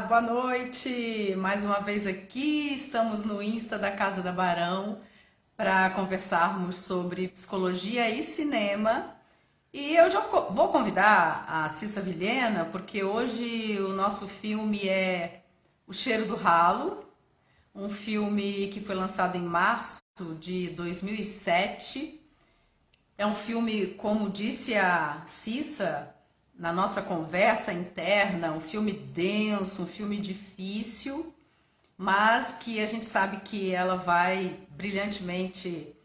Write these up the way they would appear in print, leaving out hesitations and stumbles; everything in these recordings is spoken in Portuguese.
Boa noite! Mais uma vez aqui, estamos no Insta da Casa da Barão para conversarmos sobre psicologia e cinema. E eu já vou convidar a Cissa Vilhena, porque hoje o nosso filme é O Cheiro do Ralo, um filme que foi lançado em março de 2007. É um filme, como disse a Cissa, na nossa conversa interna, um filme denso, um filme difícil, mas que a gente sabe que ela vai brilhantemente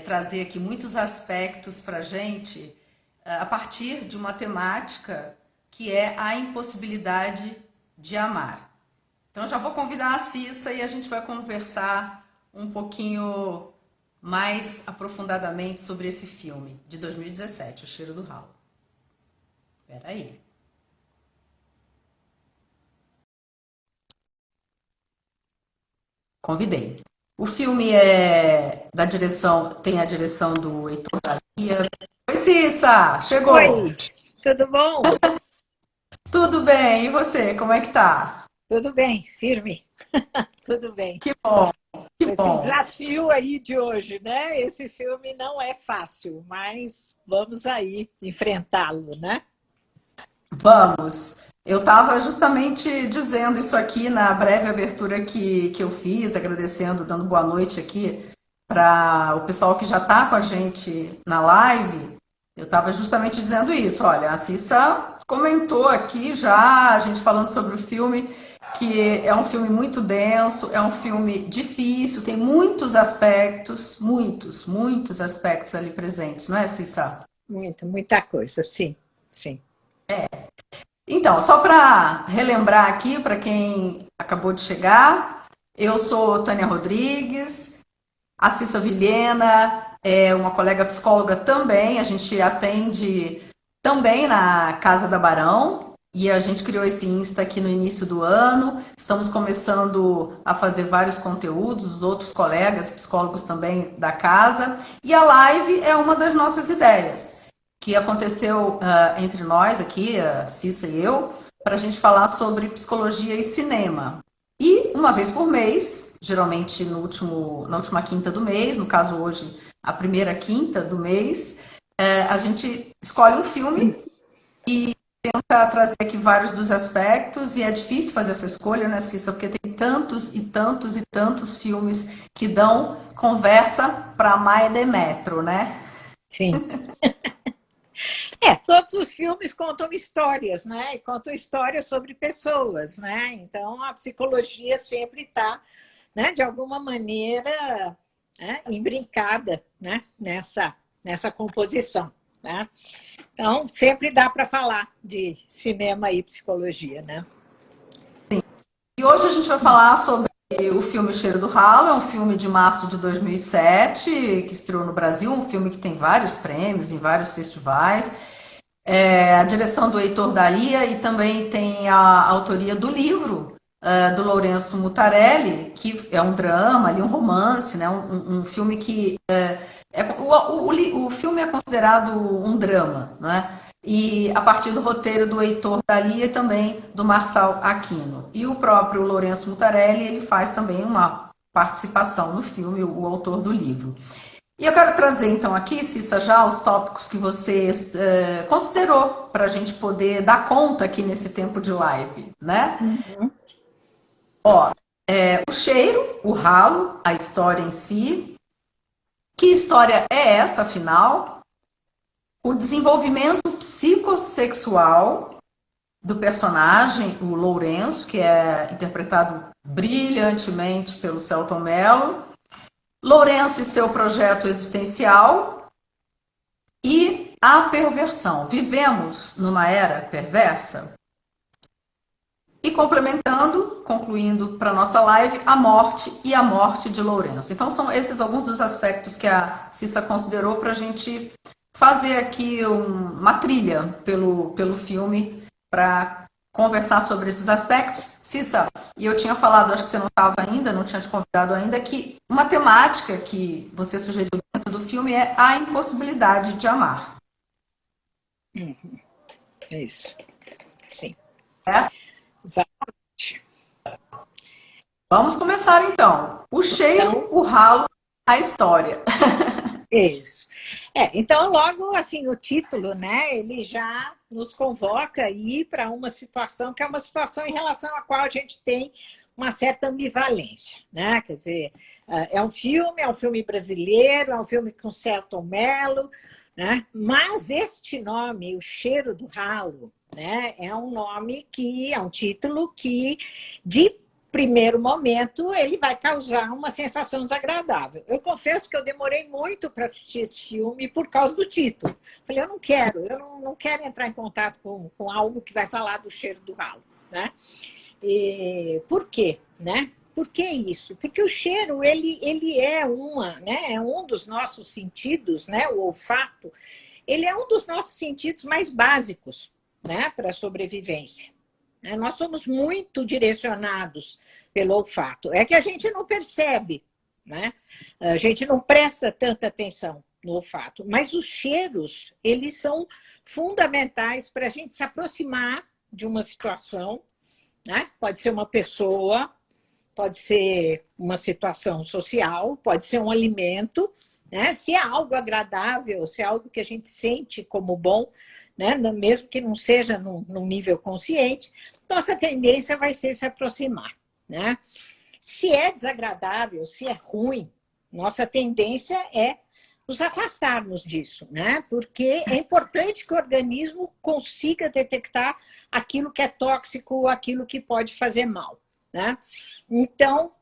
trazer aqui muitos aspectos para a gente a partir de uma temática que é a impossibilidade de amar. Então já vou convidar a Cissa e a gente vai conversar um pouquinho mais aprofundadamente sobre esse filme de 2017, O Cheiro do Ralo. Espera aí. Convidei. O filme é da direção, tem a direção do Heitor Garcia. Oi, Cissa, chegou. Oi, tudo bom? Tudo bem? E você, como é que tá? Tudo bem, firme. Tudo bem. Que bom, que Esse bom. desafio aí de hoje, né? Esse filme não é fácil, mas vamos aí enfrentá-lo, né? Vamos. Eu estava justamente dizendo isso aqui na breve abertura que eu fiz, agradecendo, dando boa noite aqui para o pessoal que já está com a gente na live. Eu estava justamente dizendo isso. Olha, a Cissa comentou aqui já, a gente falando sobre o filme, que é um filme muito denso, é um filme difícil, tem muitos aspectos, muitos aspectos ali presentes, não é, Cissa? Muita coisa, sim, sim. Então, só para relembrar aqui, para quem acabou de chegar, eu sou Tânia Rodrigues, a Cissa Vilhena é uma colega psicóloga também, a gente atende também na Casa da Barão, e a gente criou esse Insta aqui no início do ano, estamos começando a fazer vários conteúdos, os outros colegas psicólogos também da casa, e a live é uma das nossas ideias que aconteceu entre nós aqui, a Cissa e eu, para a gente falar sobre psicologia e cinema. E uma vez por mês, geralmente na última quinta do mês, no caso hoje a primeira quinta do mês, a gente escolhe um filme e tenta trazer aqui vários dos aspectos, e é difícil fazer essa escolha, né, Cissa? Porque tem tantos e tantos e tantos filmes que dão conversa para mais de metro, né? Sim. Todos os filmes contam histórias, né? E contam histórias sobre pessoas, né? Então a psicologia sempre está, né, de alguma maneira, né, imbrincada, né, nessa composição, né? Então sempre dá para falar de cinema e psicologia, né? E hoje a gente vai falar sobre o filme O Cheiro do Ralo, é um filme de março de 2007, que estreou no Brasil, um filme que tem vários prêmios em vários festivais. A direção do Heitor Dalia e também tem a autoria do livro do Lourenço Mutarelli, que é um drama, ali, um romance, né? Um filme que o filme é considerado um drama, né? E a partir do roteiro do Heitor Dalia e também do Marçal Aquino. E o próprio Lourenço Mutarelli, ele faz também uma participação no filme, o autor do livro. E eu quero trazer então aqui, Cissa, já os tópicos que você considerou para a gente poder dar conta aqui nesse tempo de live, né? Uhum. Ó, o cheiro, o ralo, a história em si. Que história é essa, afinal? O desenvolvimento psicossexual do personagem, o Lourenço, que é interpretado brilhantemente pelo Selton Mello. Lourenço e seu projeto existencial e a perversão. Vivemos numa era perversa? E complementando, concluindo para a nossa live, a morte e a morte de Lourenço. Então são esses alguns dos aspectos que a Cissa considerou para a gente fazer aqui uma trilha pelo filme para conversar sobre esses aspectos. Cissa, e eu tinha falado, acho que você não estava ainda, não tinha te convidado ainda, que uma temática que você sugeriu dentro do filme é a impossibilidade de amar. É isso. Sim. É? Exatamente. Vamos começar então. O cheiro, o ralo, a história. Isso. Então, logo assim, o título, né, ele já nos convoca a ir para uma situação que é uma situação em relação à qual a gente tem uma certa ambivalência, né? Quer dizer, é um filme brasileiro, é um filme com Selton Mello, né? Mas este nome, O Cheiro do Ralo, né, é um nome que é um título que, de primeiro momento, ele vai causar uma sensação desagradável. Eu confesso que eu demorei muito para assistir esse filme por causa do título. Falei, eu não quero entrar em contato com algo que vai falar do cheiro do ralo, né? E por quê, né? Por que isso? Porque o cheiro, ele é né? É um dos nossos sentidos, né? O olfato, ele é um dos nossos sentidos mais básicos, né? Para a sobrevivência. Nós somos muito direcionados pelo olfato. É que a gente não percebe, né? A gente não presta tanta atenção no olfato. Mas os cheiros, eles são fundamentais para a gente se aproximar de uma situação, né? Pode ser uma pessoa, pode ser uma situação social, pode ser um alimento, né? Se é algo agradável, se é algo que a gente sente como bom, né? Mesmo que não seja num nível consciente, nossa tendência vai ser se aproximar, né? Se é desagradável, se é ruim, nossa tendência é nos afastarmos disso, né? Porque é importante que o organismo consiga detectar aquilo que é tóxico, aquilo que pode fazer mal, né? Então,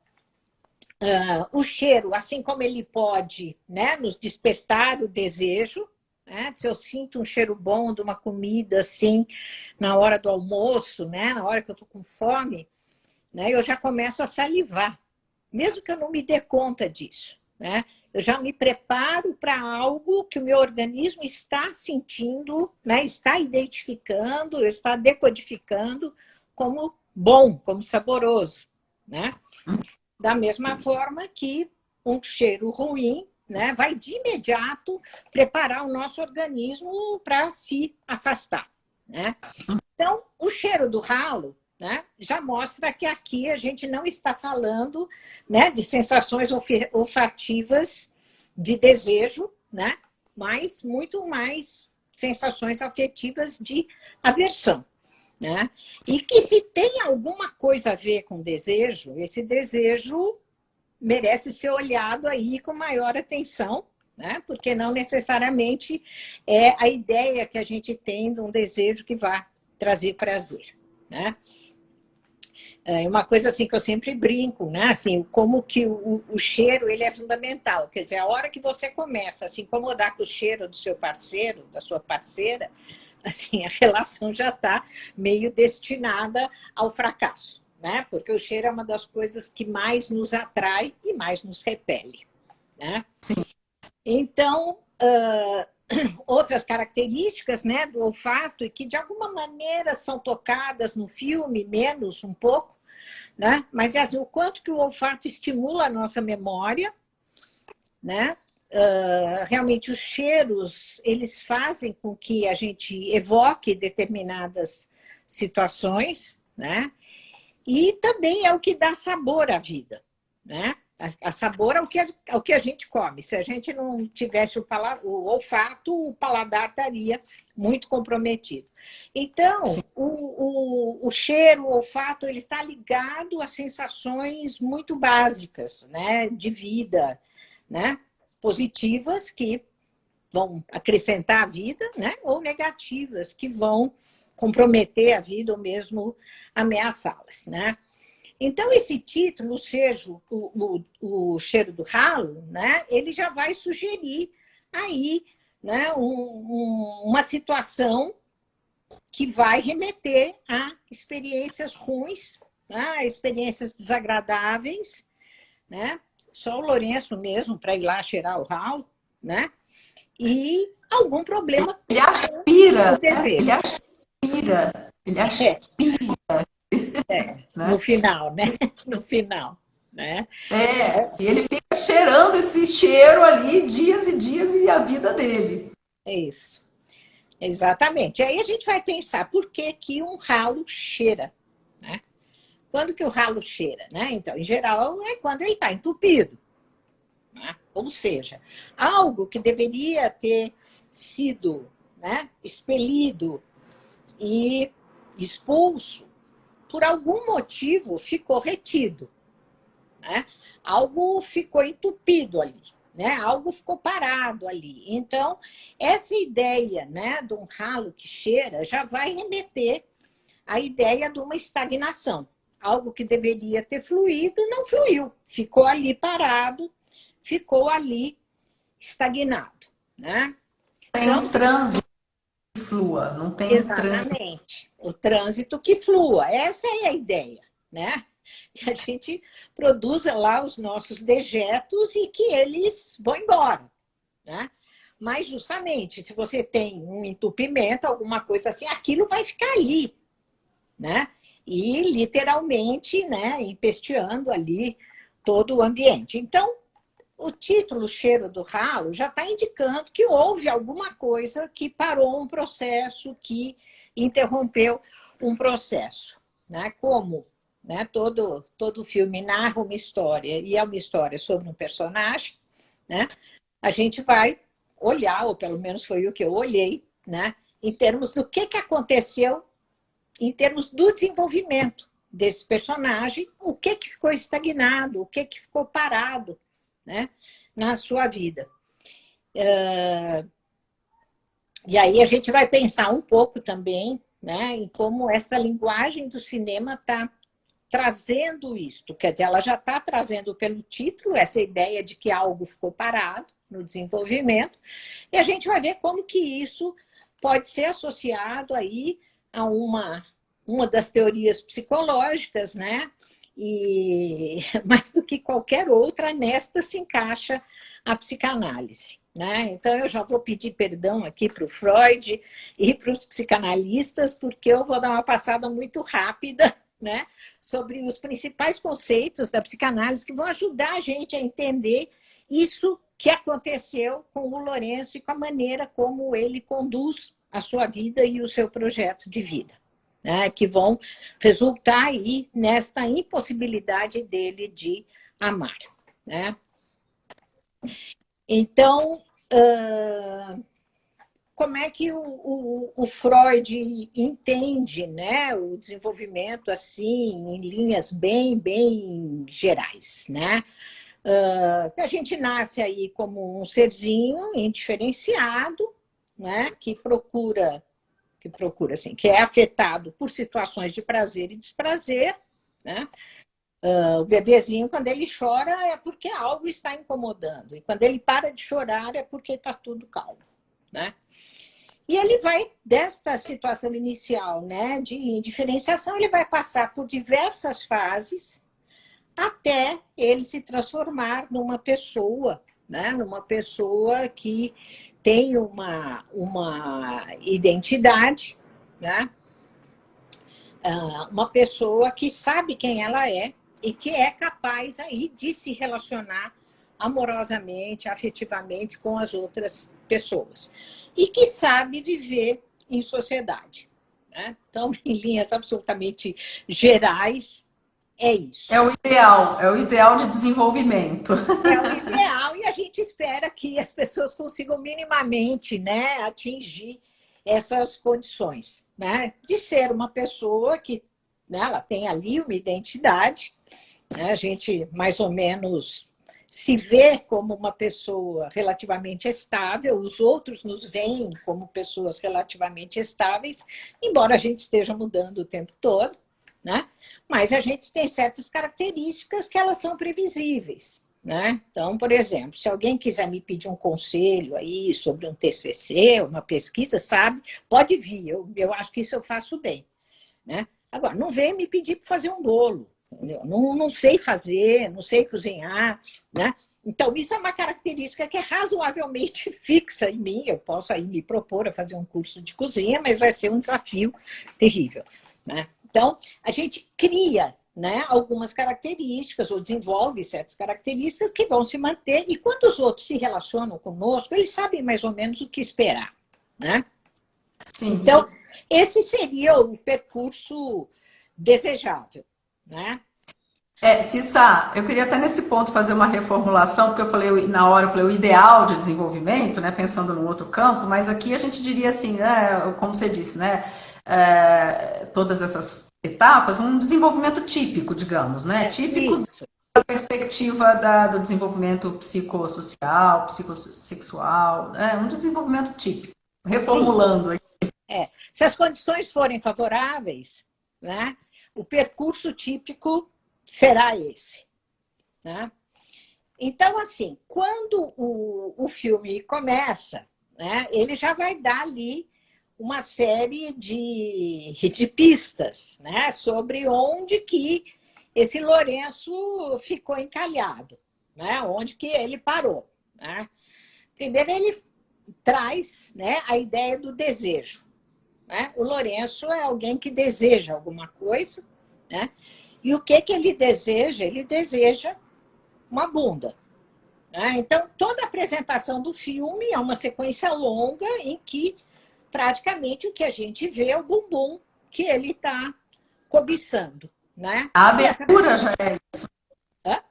o cheiro, assim como ele pode, né, nos despertar o desejo, né? Se eu sinto um cheiro bom de uma comida assim, na hora do almoço, né? Na hora que eu estou com fome, né? Eu já começo a salivar, mesmo que eu não me dê conta disso, né? Eu já me preparo para algo que o meu organismo está sentindo, né? Está identificando, está decodificando como bom, como saboroso, né? Da mesma forma que um cheiro ruim, né, vai de imediato preparar o nosso organismo para se afastar, né? Então, o cheiro do ralo, né, já mostra que aqui a gente não está falando, né, de sensações olfativas de desejo, né, mas muito mais sensações afetivas de aversão, né? E que se tem alguma coisa a ver com desejo, esse desejo merece ser olhado aí com maior atenção, né? Porque não necessariamente é a ideia que a gente tem de um desejo que vai trazer prazer, né? É uma coisa assim que eu sempre brinco, né? Assim, como que o cheiro ele é fundamental. Quer dizer, a hora que você começa a se incomodar com o cheiro do seu parceiro, da sua parceira, assim, a relação já está meio destinada ao fracasso, né? Porque o cheiro é uma das coisas que mais nos atrai e mais nos repele, né? Sim. Então, outras características, né, do olfato e que de alguma maneira são tocadas no filme, menos um pouco, né? Mas é assim, o quanto que o olfato estimula a nossa memória, né? Realmente os cheiros, eles fazem com que a gente evoque determinadas situações, né? E também é o que dá sabor à vida, né? A sabor ao que a gente come. Se a gente não tivesse o olfato, o paladar estaria muito comprometido. Então, o cheiro, o olfato, ele está ligado a sensações muito básicas, né? De vida, né? Positivas que vão acrescentar a vida, né? Ou negativas que vão comprometer a vida ou mesmo ameaçá-las, né? Então, esse título, o cheiro do ralo, né? Ele já vai sugerir aí, né? Uma situação que vai remeter a experiências ruins, né? Experiências desagradáveis, né? Só o Lourenço mesmo para ir lá cheirar o ralo, né? E algum problema Ele aspira, com o desejo. Ele É, aspira, no né? final, né? No final, né? E ele fica cheirando esse cheiro ali dias e dias e a vida dele. É isso. Exatamente. Aí a gente vai pensar por que que um ralo cheira, né? Quando que o ralo cheira, né? Então, em geral, é quando ele está entupido, né? Ou seja, algo que deveria ter sido, né, expelido e expulso, por algum motivo ficou retido, né? Algo ficou entupido ali, né? Algo ficou parado ali. Então, essa ideia, né, de um ralo que cheira já vai remeter à ideia de uma estagnação. Algo que deveria ter fluído, não fluiu. Ficou ali parado, ficou ali estagnado, né? Tem Então, um trânsito que flua, não tem um trânsito. exatamente, o trânsito que flua. Essa é a ideia, né? Que a gente produza lá os nossos dejetos e que eles vão embora, né? Mas justamente, se você tem um entupimento, alguma coisa assim, aquilo vai ficar ali, né? E literalmente, né, empesteando ali todo o ambiente. Então, o título Cheiro do Ralo já está indicando que houve alguma coisa que parou um processo, que interrompeu um processo, né? Como, né, todo filme narra uma história e é uma história sobre um personagem, né? A gente vai olhar, ou pelo menos foi o que eu olhei, né, em termos do que aconteceu, em termos do desenvolvimento desse personagem, o que ficou estagnado, o que ficou parado, né, na sua vida. E aí a gente vai pensar um pouco também, né, em como essa linguagem do cinema está trazendo isto. Quer dizer, ela já está trazendo pelo título essa ideia de que algo ficou parado no desenvolvimento, e a gente vai ver como que isso pode ser associado aí a uma das teorias psicológicas, né? E mais do que qualquer outra, nesta se encaixa a psicanálise, né? Então eu já vou pedir perdão aqui para o Freud e para os psicanalistas, porque eu vou dar uma passada muito rápida, né, sobre os principais conceitos da psicanálise que vão ajudar a gente a entender isso que aconteceu com o Lourenço e com a maneira como ele conduz a sua vida e o seu projeto de vida, né, que vão resultar aí nesta impossibilidade dele de amar, né? Então, como é que o Freud entende, né, o desenvolvimento assim em linhas bem gerais, né? A gente nasce aí como um serzinho indiferenciado, né, que procura assim, que é afetado por situações de prazer e desprazer, né? O bebezinho, quando ele chora, é porque algo está incomodando, e quando ele para de chorar, é porque está tudo calmo, né? E ele vai, desta situação inicial, né, de indiferenciação, ele vai passar por diversas fases até ele se transformar numa pessoa, né, numa pessoa que tem uma identidade, né, uma pessoa que sabe quem ela é e que é capaz aí de se relacionar amorosamente, afetivamente com as outras pessoas. E que sabe viver em sociedade, né? Então, em linhas absolutamente gerais, é isso. É o ideal de desenvolvimento. É o ideal e a gente espera que as pessoas consigam minimamente, né, atingir essas condições, né, de ser uma pessoa que, né, ela tem ali uma identidade, né, a gente mais ou menos se vê como uma pessoa relativamente estável, os outros nos veem como pessoas relativamente estáveis, embora a gente esteja mudando o tempo todo, né? Mas a gente tem certas características que elas são previsíveis, né? Então, por exemplo, se alguém quiser me pedir um conselho aí sobre um TCC, uma pesquisa, sabe? Pode vir, eu acho que isso eu faço bem, né? Agora, não vem me pedir para fazer um bolo, entendeu? Não sei fazer, não sei cozinhar, né? Então, isso é uma característica que é razoavelmente fixa em mim. Eu posso aí me propor a fazer um curso de cozinha, mas vai ser um desafio terrível, né? Então, a gente cria, né, algumas características ou desenvolve certas características que vão se manter, e quando os outros se relacionam conosco, eles sabem mais ou menos o que esperar, né? Sim. Então, esse seria o percurso desejável, né? Cissa, eu queria até nesse ponto fazer uma reformulação, porque eu falei, na hora eu falei o ideal de desenvolvimento, né, pensando num outro campo, mas aqui a gente diria assim, né, como você disse, né, todas essas etapas, um desenvolvimento típico, digamos, né, típico Isso. da perspectiva do desenvolvimento psicossocial, psicossexual, né, um desenvolvimento típico, reformulando aqui. Se as condições forem favoráveis, né, o percurso típico será esse, né? Então, assim, quando o filme começa, né, ele já vai dar ali uma série de pistas, né, sobre onde que esse Lourenço ficou encalhado, né, onde que ele parou, né? Primeiro, ele traz, né, a ideia do desejo, né? O Lourenço é alguém que deseja alguma coisa, né? E o que ele deseja? Ele deseja uma bunda, né? Então, toda a apresentação do filme é uma sequência longa em que praticamente o que a gente vê é o bumbum que ele está cobiçando, né? A abertura já é isso. Hã?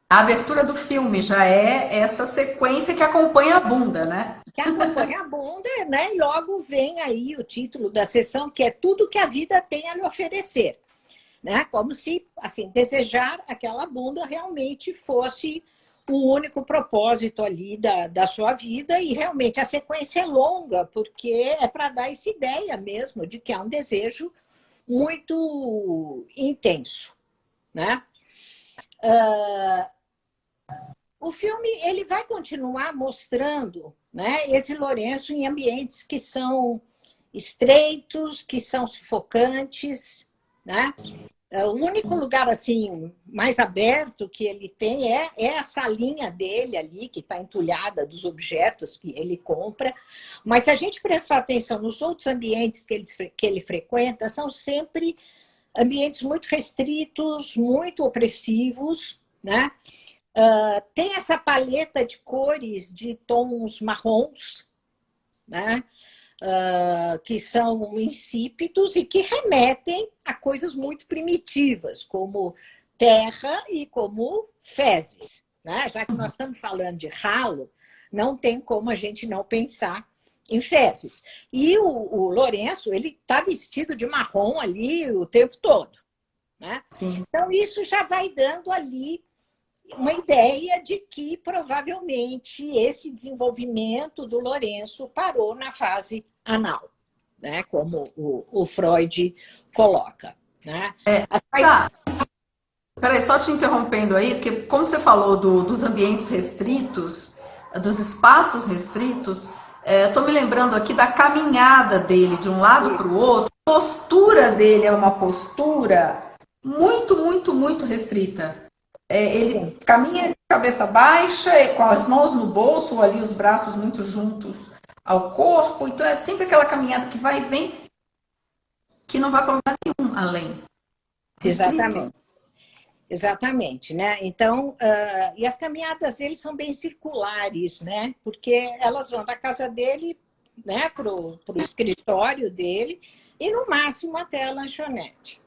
A abertura do filme já é essa sequência que acompanha a bunda, né? Que acompanha a bunda, né? E logo vem aí o título da sessão, que é Tudo que a Vida Tem a Lhe Oferecer. Né? Como se, assim, desejar aquela bunda realmente fosse o único propósito ali da sua vida, e realmente a sequência é longa, porque é para dar essa ideia mesmo de que é um desejo muito intenso, né? O filme ele vai continuar mostrando, né, esse Lourenço em ambientes que são estreitos, que são sufocantes, né? O único lugar assim mais aberto que ele tem é a salinha dele ali, que está entulhada dos objetos que ele compra. Mas se a gente prestar atenção nos outros ambientes que ele frequenta, são sempre ambientes muito restritos, muito opressivos, né? Tem essa paleta de cores de tons marrons, né? Que são insípidos e que remetem a coisas muito primitivas, como terra e como fezes, né? Já que nós estamos falando de ralo, não tem como a gente não pensar em fezes. E o Lourenço, ele está vestido de marrom ali o tempo todo, né? Sim. Então, isso já vai dando ali uma ideia de que provavelmente esse desenvolvimento do Lourenço parou na fase anal, né? Como o Freud coloca, né? Tá. Peraí, só te interrompendo aí, porque como você falou dos ambientes restritos, dos espaços restritos, estou me lembrando aqui da caminhada dele de um lado para o outro. A postura dele é uma postura muito, muito, muito restrita. Ele caminha de cabeça baixa, com as mãos no bolso, ou ali os braços muito juntos ao corpo. Então é sempre aquela caminhada que vai e vem, que não vai para lugar nenhum além. Restrito. Exatamente. Exatamente, né? Então, e as caminhadas dele são bem circulares, né? Porque elas vão da casa dele, né, para o escritório dele e, no máximo, até a lanchonete,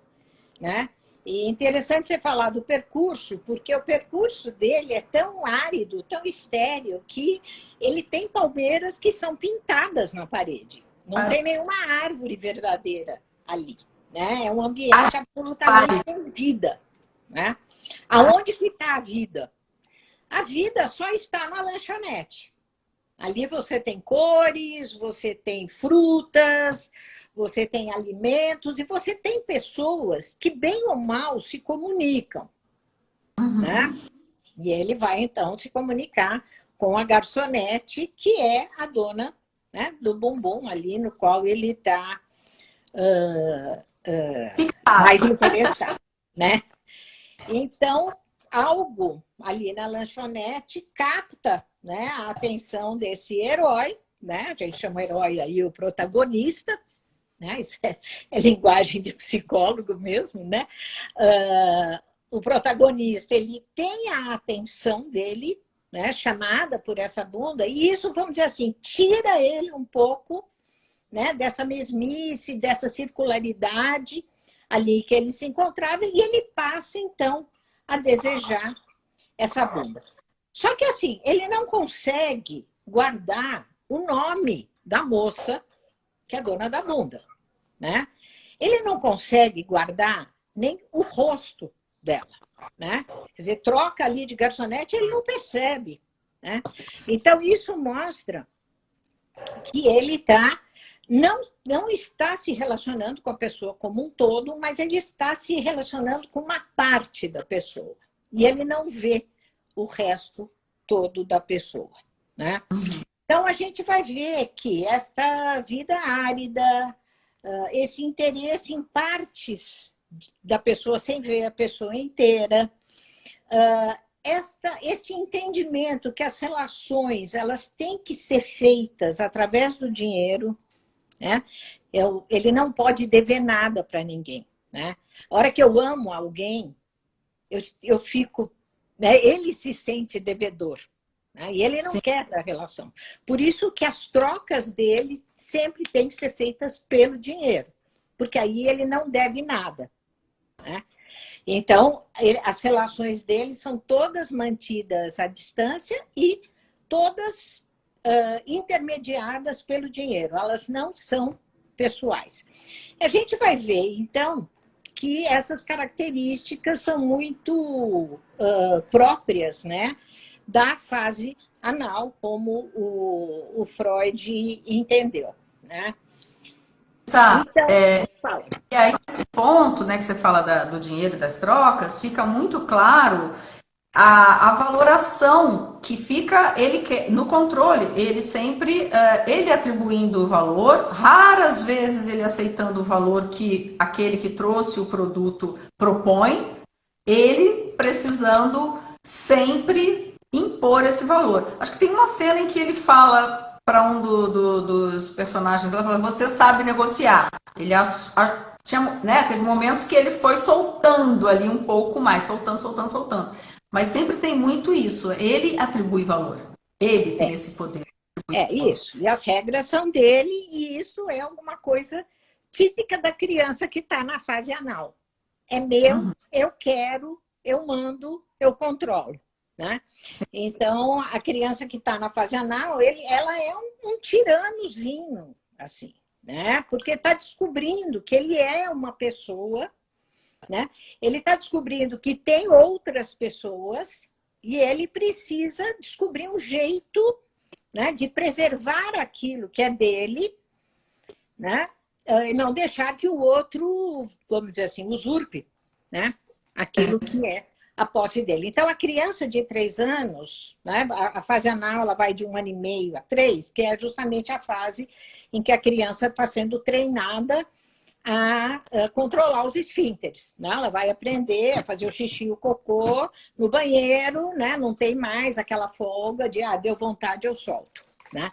né? E interessante você falar do percurso, porque o percurso dele é tão árido, tão estéril, que ele tem palmeiras que são pintadas na parede. Não tem nenhuma árvore verdadeira ali, né? É um ambiente absolutamente sem vida, né? Aonde que está a vida? A vida só está na lanchonete. Ali você tem cores, você tem frutas, você tem alimentos e você tem pessoas que, bem ou mal, se comunicam. Né? E ele vai, então, se comunicar com a garçonete, que é a dona, né, do bumbum ali, no qual ele está mais interessado. Né? Então, algo ali na lanchonete capta, né, a atenção desse herói, né? A gente chama herói aí o protagonista, né? Isso é linguagem de psicólogo mesmo, né? O protagonista, ele tem a atenção dele, né, chamada por essa bunda, e isso, vamos dizer assim, tira ele um pouco, né, dessa mesmice, dessa circularidade ali que ele se encontrava, e ele passa, então, a desejar essa bunda. Só que, assim, ele não consegue guardar o nome da moça que é dona da bunda, né? Ele não consegue guardar nem o rosto dela, né? Quer dizer, troca ali de garçonete, ele não percebe, né? Então, isso mostra que ele não está se relacionando com a pessoa como um todo, mas ele está se relacionando com uma parte da pessoa. E ele não vê o resto todo da pessoa, né? Então, a gente vai ver que esta vida árida, esse interesse em partes da pessoa sem ver a pessoa inteira, este entendimento que as relações elas têm que ser feitas através do dinheiro, né? Ele não pode dever nada para ninguém, né? A hora que eu amo alguém, eu fico, né? Ele se sente devedor, né? E ele não quer a relação. Por isso que as trocas dele sempre têm que ser feitas pelo dinheiro, porque aí ele não deve nada, né? Então, as relações dele são todas mantidas à distância e todas intermediadas pelo dinheiro. Elas não são pessoais. A gente vai ver, então, que essas características são muito próprias, né, da fase anal, como o Freud entendeu, né? Então, e aí, nesse ponto, né, que você fala do dinheiro e das trocas, fica muito claro a valoração que fica no controle, ele sempre ele atribuindo o valor, raras vezes ele aceitando o valor que aquele que trouxe o produto propõe, ele precisando sempre impor esse valor. Acho que tem uma cena em que ele fala para um dos personagens, ela fala, você sabe negociar. Ele teve momentos que ele foi soltando ali um pouco mais, soltando. Mas sempre tem muito isso. Ele atribui valor. Ele tem esse poder. Isso. E as regras são dele, e isso é alguma coisa típica da criança que está na fase anal. É meu, eu quero, eu mando, eu controlo, né? Então, a criança que está na fase anal, ela é um tiranozinho, assim, né? Porque está descobrindo que ele é uma pessoa, né? Ele está descobrindo que tem outras pessoas e ele precisa descobrir um jeito, né, de preservar aquilo que é dele, né? E não deixar que o outro, vamos dizer assim, usurpe, né, aquilo que é a posse dele. Então, a criança de 3 anos, né, a fase anal ela vai de 1 ano e meio a 3, que é justamente a fase em que a criança está sendo treinada a controlar os esfínteres, né? Ela vai aprender a fazer o xixi e o cocô no banheiro, né? Não tem mais aquela folga de deu vontade, eu solto, né?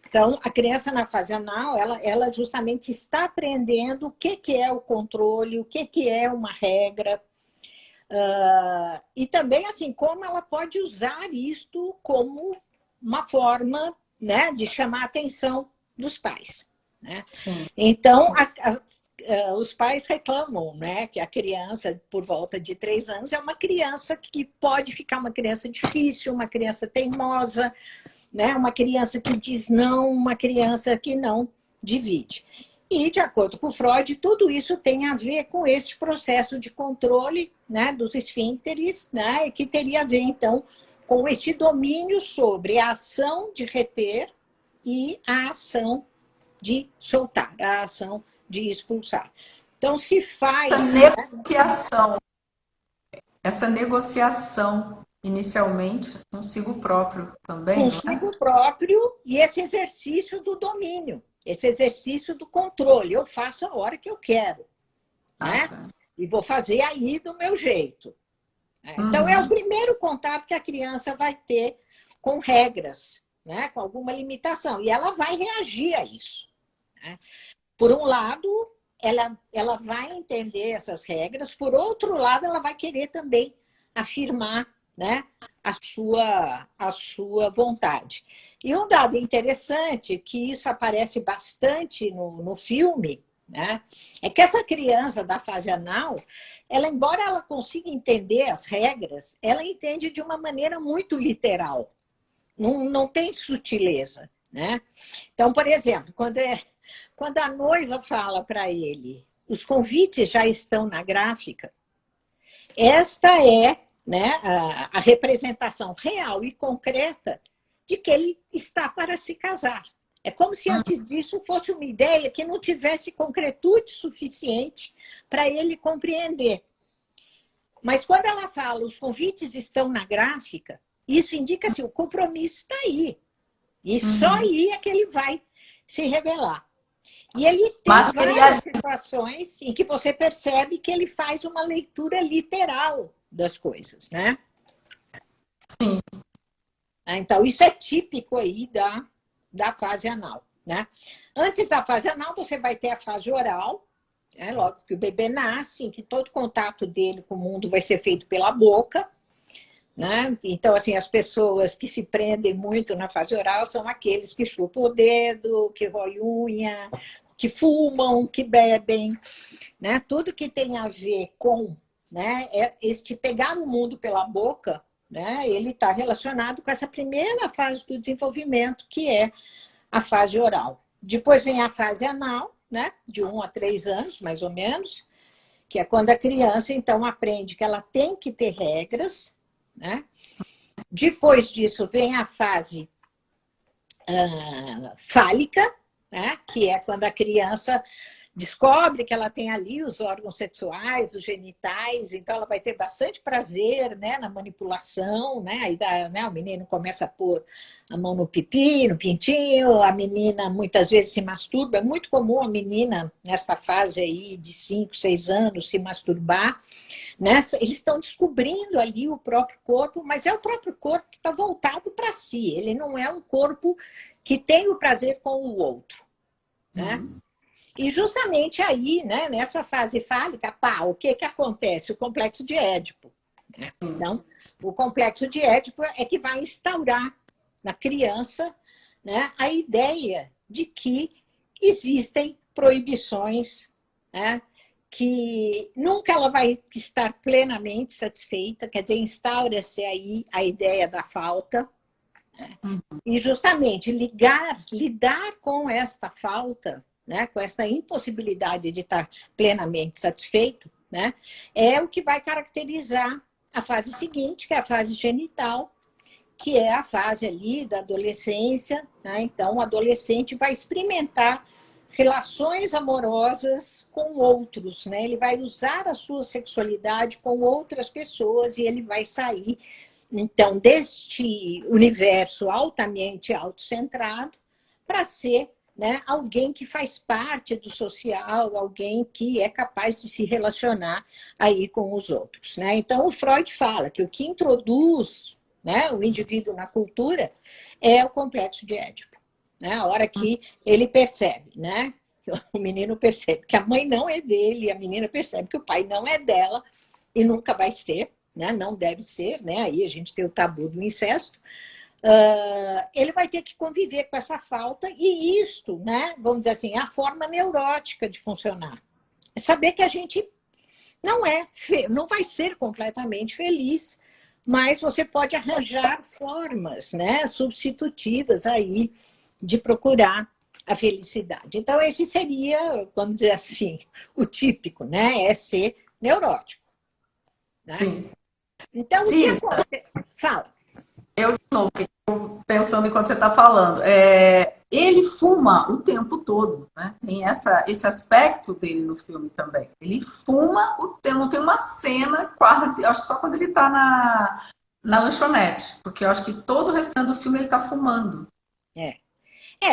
Então, a criança na fase anal, ela justamente está aprendendo o que é o controle, o que é uma regra, e também, assim, como ela pode usar isto como uma forma, né, de chamar a atenção dos pais, né? Então, os pais reclamam, né, que a criança, por volta de 3 anos, é uma criança que pode ficar uma criança difícil, uma criança teimosa, né, uma criança que diz não, uma criança que não divide. E, de acordo com Freud, tudo isso tem a ver com esse processo de controle, né, dos esfínteres, né, que teria a ver, então, com este domínio sobre a ação de reter e a ação de soltar, a ação de expulsar. Então, se faz... Essa negociação, inicialmente, consigo próprio também, consigo próprio, e esse exercício do domínio, esse exercício do controle. Eu faço a hora que eu quero, né? E vou fazer aí do meu jeito. Então, é o primeiro contato que a criança vai ter com regras, né? Com alguma limitação. E ela vai reagir a isso. Né? Por um lado, ela vai entender essas regras. Por outro lado, ela vai querer também afirmar, né, a sua vontade. E um dado interessante, que isso aparece bastante no filme, né, é que essa criança da fase anal, embora ela consiga entender as regras, ela entende de uma maneira muito literal. Não tem sutileza. Né? Então, por exemplo, quando a noiva fala para ele, os convites já estão na gráfica, esta é, né, a representação real e concreta de que ele está para se casar. É como se antes disso fosse uma ideia que não tivesse concretude suficiente para ele compreender. Mas quando ela fala, os convites estão na gráfica, isso indica assim, o compromisso está aí. E só aí é que ele vai se revelar. E ele tem várias situações em que você percebe que ele faz uma leitura literal das coisas, né? Sim. Então, isso é típico aí da fase anal, né? Antes da fase anal, você vai ter a fase oral, né? Logo que o bebê nasce, em que todo contato dele com o mundo vai ser feito pela boca, né? Então, assim, as pessoas que se prendem muito na fase oral são aqueles que chupam o dedo, que roem unha, que fumam, que bebem, né? Tudo que tem a ver com, né, este pegar o mundo pela boca, né, ele está relacionado com essa primeira fase do desenvolvimento, que é a fase oral. Depois vem a fase anal, né, de 1 a 3 anos, mais ou menos, que é quando a criança, então, aprende que ela tem que ter regras, né? Depois disso vem a fase fálica, né? Que é quando a criança descobre que ela tem ali os órgãos sexuais, os genitais, então ela vai ter bastante prazer, né, na manipulação, né? Aí né, o menino começa a pôr a mão no pipi, no pintinho, a menina muitas vezes se masturba, é muito comum a menina, nessa fase aí de 5, 6 anos, se masturbar. Né? Eles estão descobrindo ali o próprio corpo, mas é o próprio corpo que está voltado para si. Ele não é um corpo que tem o prazer com o outro. Né? E justamente aí, né, nessa fase fálica, o que acontece? O complexo de Édipo. Né? Então, o complexo de Édipo é que vai instaurar na criança, né, a ideia de que existem proibições, né, que nunca ela vai estar plenamente satisfeita, quer dizer, instaura-se aí a ideia da falta, né? E justamente lidar com esta falta, né, com esta impossibilidade de estar plenamente satisfeito, né, é o que vai caracterizar a fase seguinte, que é a fase genital, que é a fase ali da adolescência, né? Então o adolescente vai experimentar relações amorosas com outros, né? Ele vai usar a sua sexualidade com outras pessoas e ele vai sair, então, deste universo altamente autocentrado para ser, né, alguém que faz parte do social, alguém que é capaz de se relacionar aí com os outros, né? Então, o Freud fala que o que introduz, né, o indivíduo na cultura é o complexo de Édipo. Né? A hora que ele percebe, né? O menino percebe que a mãe não é dele, a menina percebe que o pai não é dela e nunca vai ser, né? Não deve ser, né? Aí a gente tem o tabu do incesto. Ele vai ter que conviver com essa falta e isto, né? Vamos dizer assim, é a forma neurótica de funcionar. É saber que a gente não vai ser completamente feliz, mas você pode arranjar formas, né, substitutivas aí de procurar a felicidade. Então, esse seria, vamos dizer assim, o típico, né? É ser neurótico. Né? Sim. Então, o que acontece? Fala. Eu, de novo, pensando enquanto você está falando, ele fuma o tempo todo, né? Tem esse aspecto dele no filme também. Ele fuma o tempo, não tem uma cena quase, eu acho que só quando ele está na lanchonete, porque eu acho que todo o restante do filme ele está fumando.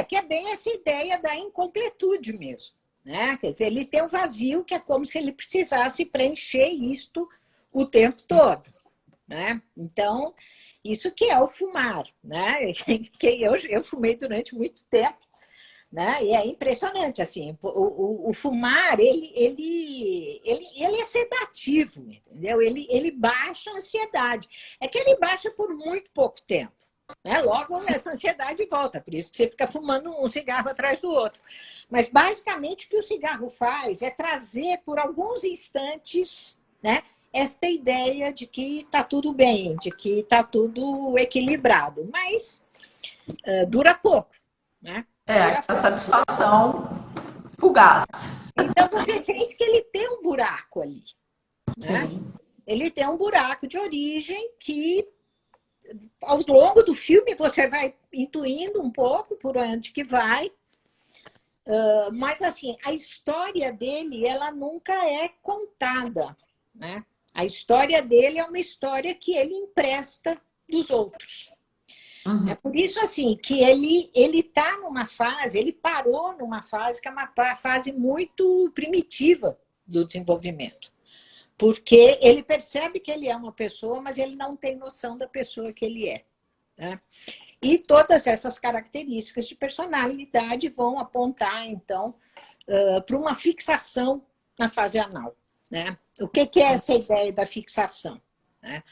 Que é bem essa ideia da incompletude mesmo. Né? Quer dizer, ele tem um vazio que é como se ele precisasse preencher isto o tempo todo. né? Então, isso que é o fumar, né? Que eu fumei durante muito tempo, né? E é impressionante, assim, o fumar, ele é sedativo, entendeu? Ele baixa a ansiedade. É que ele baixa por muito pouco tempo, né? Logo, essa ansiedade volta, por isso que você fica fumando um cigarro atrás do outro. Mas, basicamente, o que o cigarro faz é trazer, por alguns instantes, né, esta ideia de que está tudo bem, de que está tudo equilibrado. Mas dura pouco, né? A satisfação fugaz. Então, você sente que ele tem um buraco ali, né? Sim. Ele tem um buraco de origem que, ao longo do filme, você vai intuindo um pouco por onde que vai. Mas, assim, a história dele, ela nunca é contada, né? A história dele é uma história que ele empresta dos outros. Uhum. É por isso, assim, que ele tá numa fase, ele parou numa fase que é uma fase muito primitiva do desenvolvimento. Porque ele percebe que ele é uma pessoa, mas ele não tem noção da pessoa que ele é, né? E todas essas características de personalidade vão apontar, então, para uma fixação na fase anal, né? O que é essa ideia da fixação, né?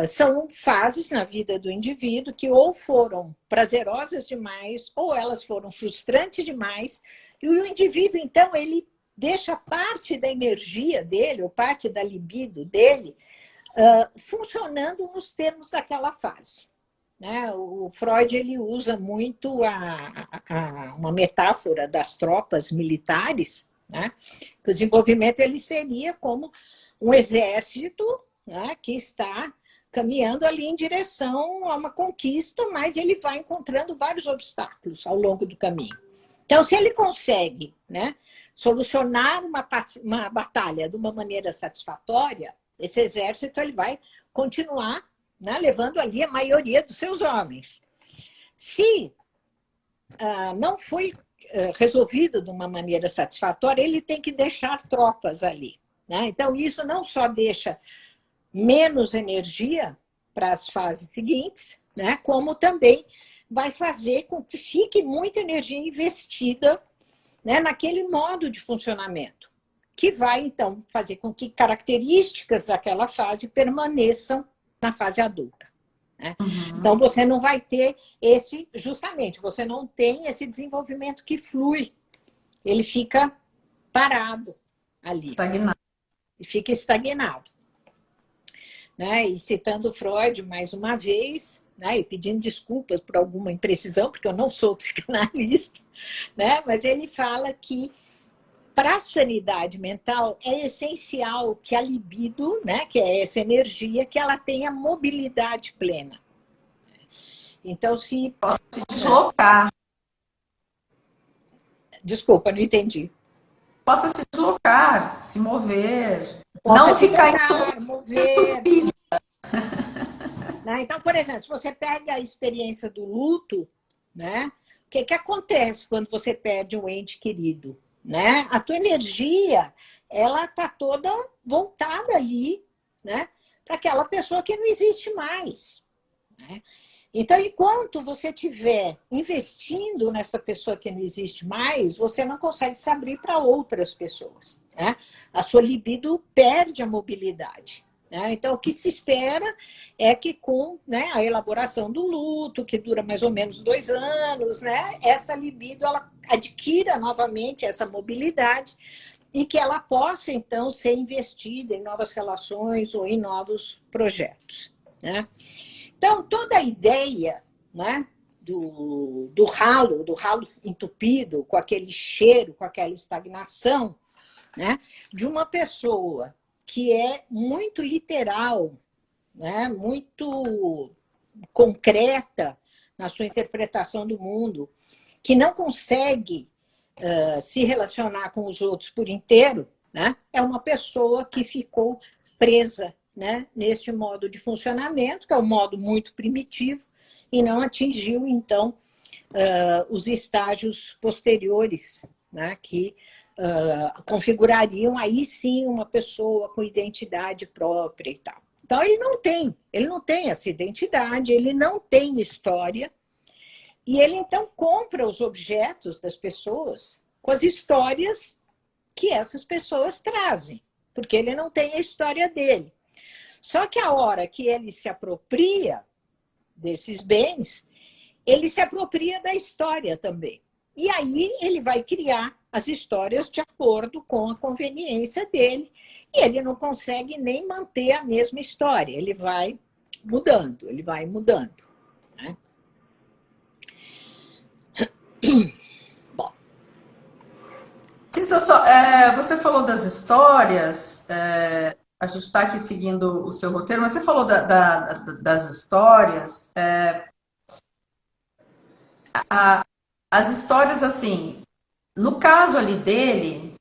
São fases na vida do indivíduo que ou foram prazerosas demais, ou elas foram frustrantes demais, e o indivíduo, então, ele deixa parte da energia dele, ou parte da libido dele, funcionando nos termos daquela fase, né? O Freud, ele usa muito uma metáfora das tropas militares, né? Que o desenvolvimento ele seria como um exército, né, que está caminhando ali em direção a uma conquista, mas ele vai encontrando vários obstáculos ao longo do caminho. Então, se ele consegue, né, solucionar uma batalha de uma maneira satisfatória, esse exército ele vai continuar, né, levando ali a maioria dos seus homens. Se não foi resolvido de uma maneira satisfatória, ele tem que deixar tropas ali, né? Então, isso não só deixa menos energia para as fases seguintes, né, como também vai fazer com que fique muita energia investida, né, naquele modo de funcionamento, que vai, então, fazer com que características daquela fase permaneçam na fase adulta, né? Uhum. Então, você não vai ter justamente, você não tem esse desenvolvimento que flui, ele fica parado ali. Estagnado. E fica estagnado. Né? E citando Freud mais uma vez, né? E pedindo desculpas por alguma imprecisão, porque eu não sou psicanalista, né? Mas ele fala que para a sanidade mental é essencial que a libido, né? Que é essa energia, que ela tenha mobilidade plena. Então, se deslocar. Desculpa, não entendi. Possa se deslocar, se mover, Possa não ficar mover. Né? Então, por exemplo, se você pega a experiência do luto, né? O que acontece quando você perde um ente querido? Né? A tua energia, ela está toda voltada ali, né? Para aquela pessoa que não existe mais, né? Então, enquanto você estiver investindo nessa pessoa que não existe mais, você não consegue se abrir para outras pessoas, né? A sua libido perde a mobilidade, né? Então, o que se espera é que com, né, a elaboração do luto, que dura mais ou menos 2 anos, né, essa libido ela adquira novamente essa mobilidade e que ela possa, então, ser investida em novas relações ou em novos projetos, né? Então, toda a ideia, né, do ralo entupido, com aquele cheiro, com aquela estagnação, né, de uma pessoa que é muito literal, né, muito concreta na sua interpretação do mundo, que não consegue se relacionar com os outros por inteiro, né, é uma pessoa que ficou presa, né, neste modo de funcionamento, que é um modo muito primitivo, e não atingiu, então, os estágios posteriores, né, que configurariam aí sim uma pessoa com identidade própria e tal. Então, ele não tem essa identidade, ele não tem história, e ele, então, compra os objetos das pessoas com as histórias que essas pessoas trazem, porque ele não tem a história dele. Só que a hora que ele se apropria desses bens, ele se apropria da história também. E aí ele vai criar as histórias de acordo com a conveniência dele, e ele não consegue nem manter a mesma história, ele vai mudando, né? Bom. Cissa, você falou das histórias, a gente está aqui seguindo o seu roteiro, mas você falou das histórias. As histórias, assim, no caso ali dele,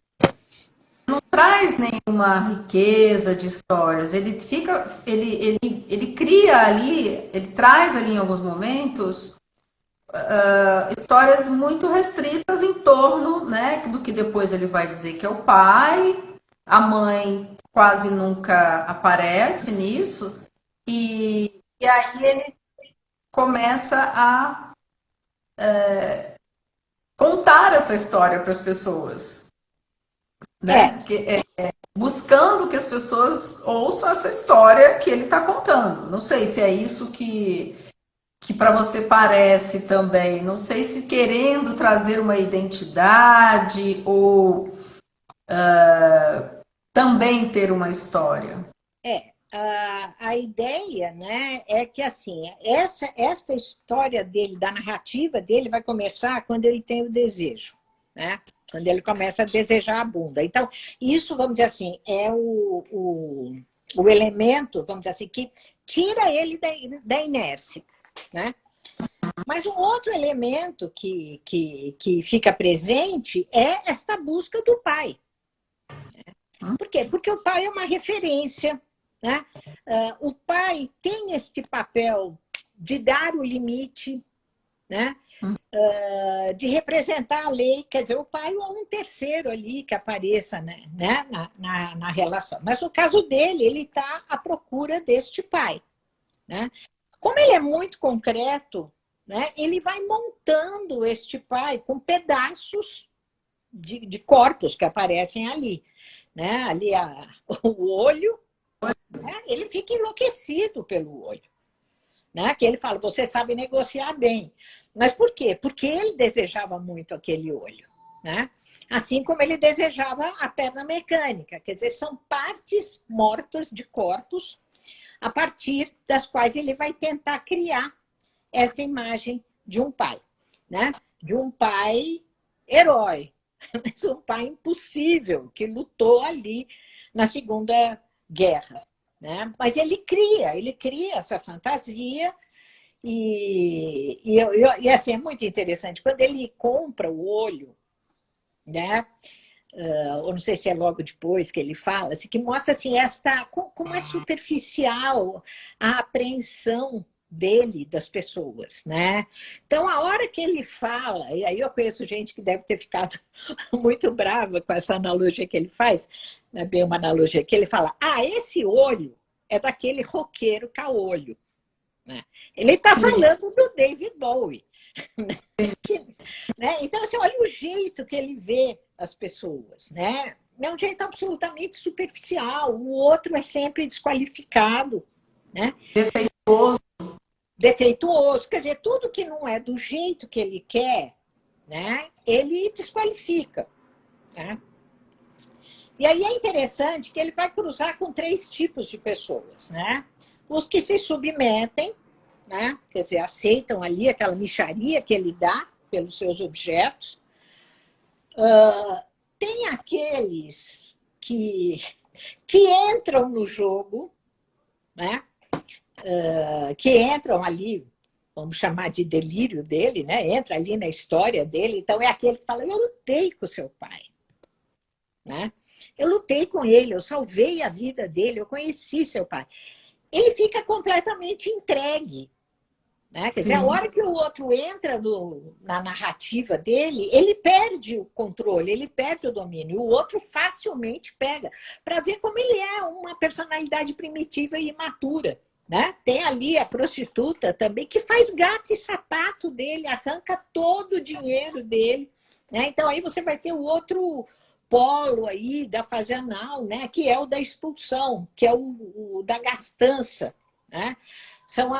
não traz nenhuma riqueza de histórias. Ele cria ali, ele traz ali em alguns momentos histórias muito restritas em torno, né, do que depois ele vai dizer que é o pai. A mãe quase nunca aparece nisso, e aí ele começa a contar essa história para as pessoas, né? Buscando que as pessoas ouçam essa história que ele está contando. Não sei se é isso que para você parece também. Não sei se querendo trazer uma identidade ou também ter uma história. A ideia, né, é que assim, esta história dele, da narrativa dele, vai começar quando ele tem o desejo, né? Quando ele começa a desejar a bunda. Então, isso, vamos dizer assim, é o elemento, vamos dizer assim, que tira ele da inércia, né? Mas um outro elemento que fica presente é esta busca do pai. Por quê? Porque o pai é uma referência, né? O pai tem este papel de dar o limite, né? De representar a lei, quer dizer, o pai ou um terceiro ali que apareça, né? na relação. Mas no caso dele, ele está à procura deste pai, né? Como ele é muito concreto, né? Ele vai montando este pai com pedaços de corpos que aparecem ali, né? Ali o olho, né? Ele fica enlouquecido pelo olho, né? Que ele fala, você sabe negociar bem. Mas por quê? Porque ele desejava muito aquele olho, né? Assim como ele desejava a perna mecânica. Quer dizer, são partes mortas de corpos a partir das quais ele vai tentar criar essa imagem de um pai, né? De um pai herói, mas um pai impossível, que lutou ali na Segunda Guerra, né? Mas ele cria essa fantasia e assim, é muito interessante. Quando ele compra o olho, né? Ou não sei se é logo depois que ele fala, assim, que mostra assim, como é superficial a apreensão dele, das pessoas, né? Então, a hora que ele fala, e aí eu conheço gente que deve ter ficado muito brava com essa analogia que ele faz, não é bem uma analogia, que ele fala, esse olho é daquele roqueiro caolho, né? Ele está falando do David Bowie. Né? Então, assim, olha o jeito que ele vê as pessoas, né? É um jeito absolutamente superficial, o outro é sempre desqualificado, né? Defeituoso, quer dizer, tudo que não é do jeito que ele quer, né? Ele desqualifica, né? E aí é interessante que ele vai cruzar com 3 tipos de pessoas, né? Os que se submetem, né? Quer dizer, aceitam ali aquela mixaria que ele dá pelos seus objetos. Tem aqueles que entram no jogo, né? Que entram ali, vamos chamar de delírio dele, né? Entra ali na história dele. Então é aquele que fala, eu lutei com o seu pai, né? Eu lutei com ele, eu salvei a vida dele, eu conheci seu pai. Ele fica completamente entregue, Né? Quer dizer, a hora que o outro entra na narrativa dele, ele perde o controle, ele perde o domínio. O outro facilmente pega, para ver como ele é uma personalidade primitiva e imatura. Né? Tem ali a prostituta também, que faz gato e sapato dele, arranca todo o dinheiro dele. Né? Então, aí você vai ter o outro polo aí da fase anal, né? Que é o da expulsão, que é o da gastança. Né? São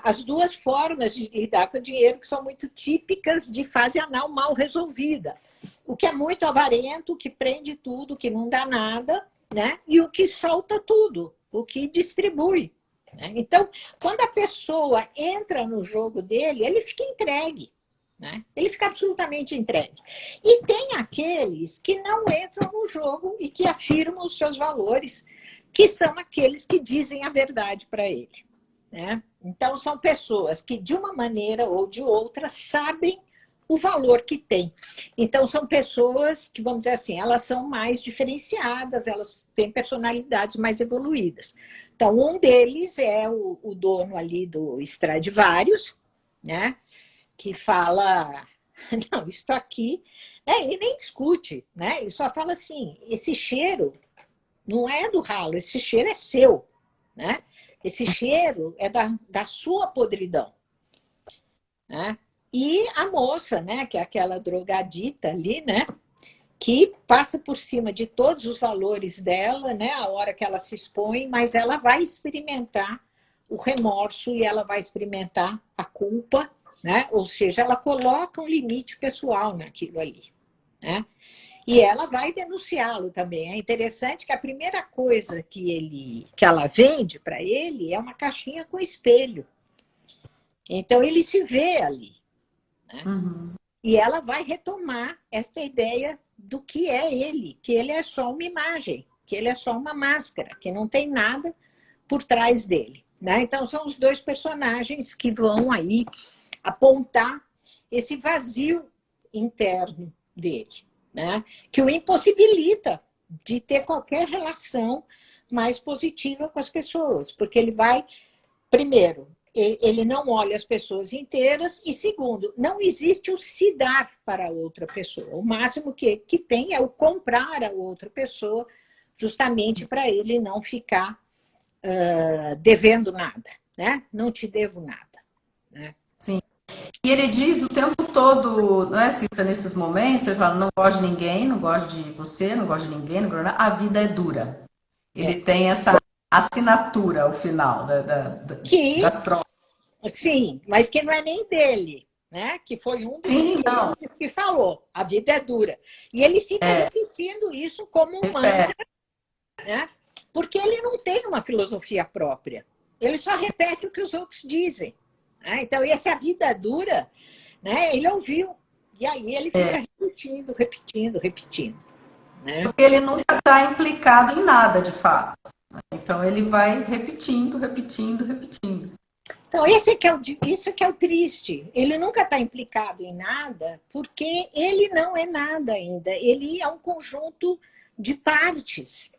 as duas formas de lidar com o dinheiro que são muito típicas de fase anal mal resolvida. O que é muito avarento, o que prende tudo, o que não dá nada, né? E o que solta tudo, o que distribui. Né? Então, quando a pessoa entra no jogo dele, ele fica entregue. Né? Ele fica absolutamente entregue. E tem aqueles que não entram no jogo e que afirmam os seus valores, que são aqueles que dizem a verdade para ele. Né? Então, são pessoas que, de uma maneira ou de outra, sabem o valor que tem. Então, são pessoas que, vamos dizer assim, elas são mais diferenciadas, elas têm personalidades mais evoluídas. Então, um deles é o dono ali do Stradivarius, né? Que fala, não, isso aqui, né? Ele nem discute, né? Ele só fala assim, esse cheiro não é do ralo, esse cheiro é seu, né? Esse cheiro é da sua podridão. Né? E a moça, né, que é aquela drogadita ali, né, que passa por cima de todos os valores dela, né, a hora que ela se expõe, mas ela vai experimentar o remorso e ela vai experimentar a culpa, né? Ou seja, ela coloca um limite pessoal naquilo ali. Né? E ela vai denunciá-lo também. É interessante que a primeira coisa que ela vende para ele é uma caixinha com espelho. Então, ele se vê ali. Né? Uhum. E ela vai retomar esta ideia do que é ele, que ele é só uma imagem, que ele é só uma máscara, que não tem nada por trás dele. Né? Então, são os dois personagens que vão aí apontar esse vazio interno dele. Né? Que o impossibilita de ter qualquer relação mais positiva com as pessoas, porque ele vai, primeiro, ele não olha as pessoas inteiras, e segundo, não existe o se dar para a outra pessoa. O máximo que tem é o comprar a outra pessoa, justamente para ele não ficar devendo nada. Né? Não te devo nada. Né? Sim. E ele diz o tempo todo, não é, Cissa, nesses momentos, ele fala, não gosto de ninguém, não gosto de você, não gosto de ninguém, não gosto de nada, a vida é dura. Ele tem essa assinatura ao final das trocas. Sim, mas que não é nem dele, né? Que foi um dos clientes que falou, a vida é dura. E ele fica repetindo isso como um mantra, né? Porque ele não tem uma filosofia própria. Ele só repete o que os outros dizem. Né? Então, essa a vida é dura, né? Ele ouviu. E aí ele fica repetindo. Né? Porque ele nunca está implicado em nada, de fato. Então, ele vai repetindo. Então, isso que é o triste. Ele nunca está implicado em nada, porque ele não é nada ainda. Ele é um conjunto de partes.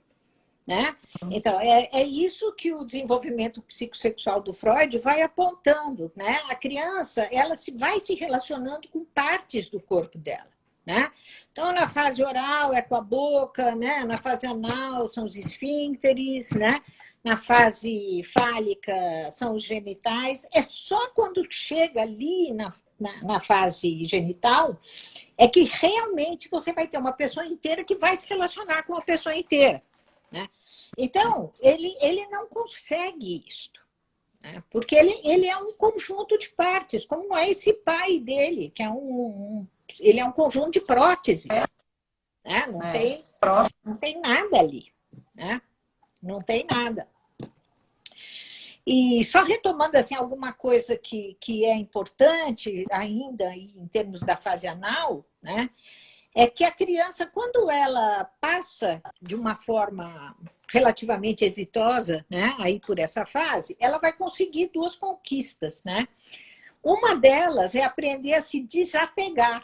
Né? Então, é isso que o desenvolvimento psicossexual do Freud vai apontando. Né? A criança ela vai se relacionando com partes do corpo dela. Né? Então, na fase oral é com a boca, né? Na fase anal são os esfíncteres, né? Na fase fálica são os genitais. É só quando chega ali na fase genital é que realmente você vai ter uma pessoa inteira que vai se relacionar com uma pessoa inteira. Né? Então, ele não consegue isto. Né? Porque ele é um conjunto de partes, como é esse pai dele, que é ele é um conjunto de próteses. Né? Não tem nada ali. Né? Não tem nada. E só retomando assim, alguma coisa que é importante ainda em termos da fase anal, né? É que a criança, quando ela passa de uma forma relativamente exitosa, né, aí por essa fase, ela vai conseguir duas conquistas. Né? Uma delas é aprender a se desapegar,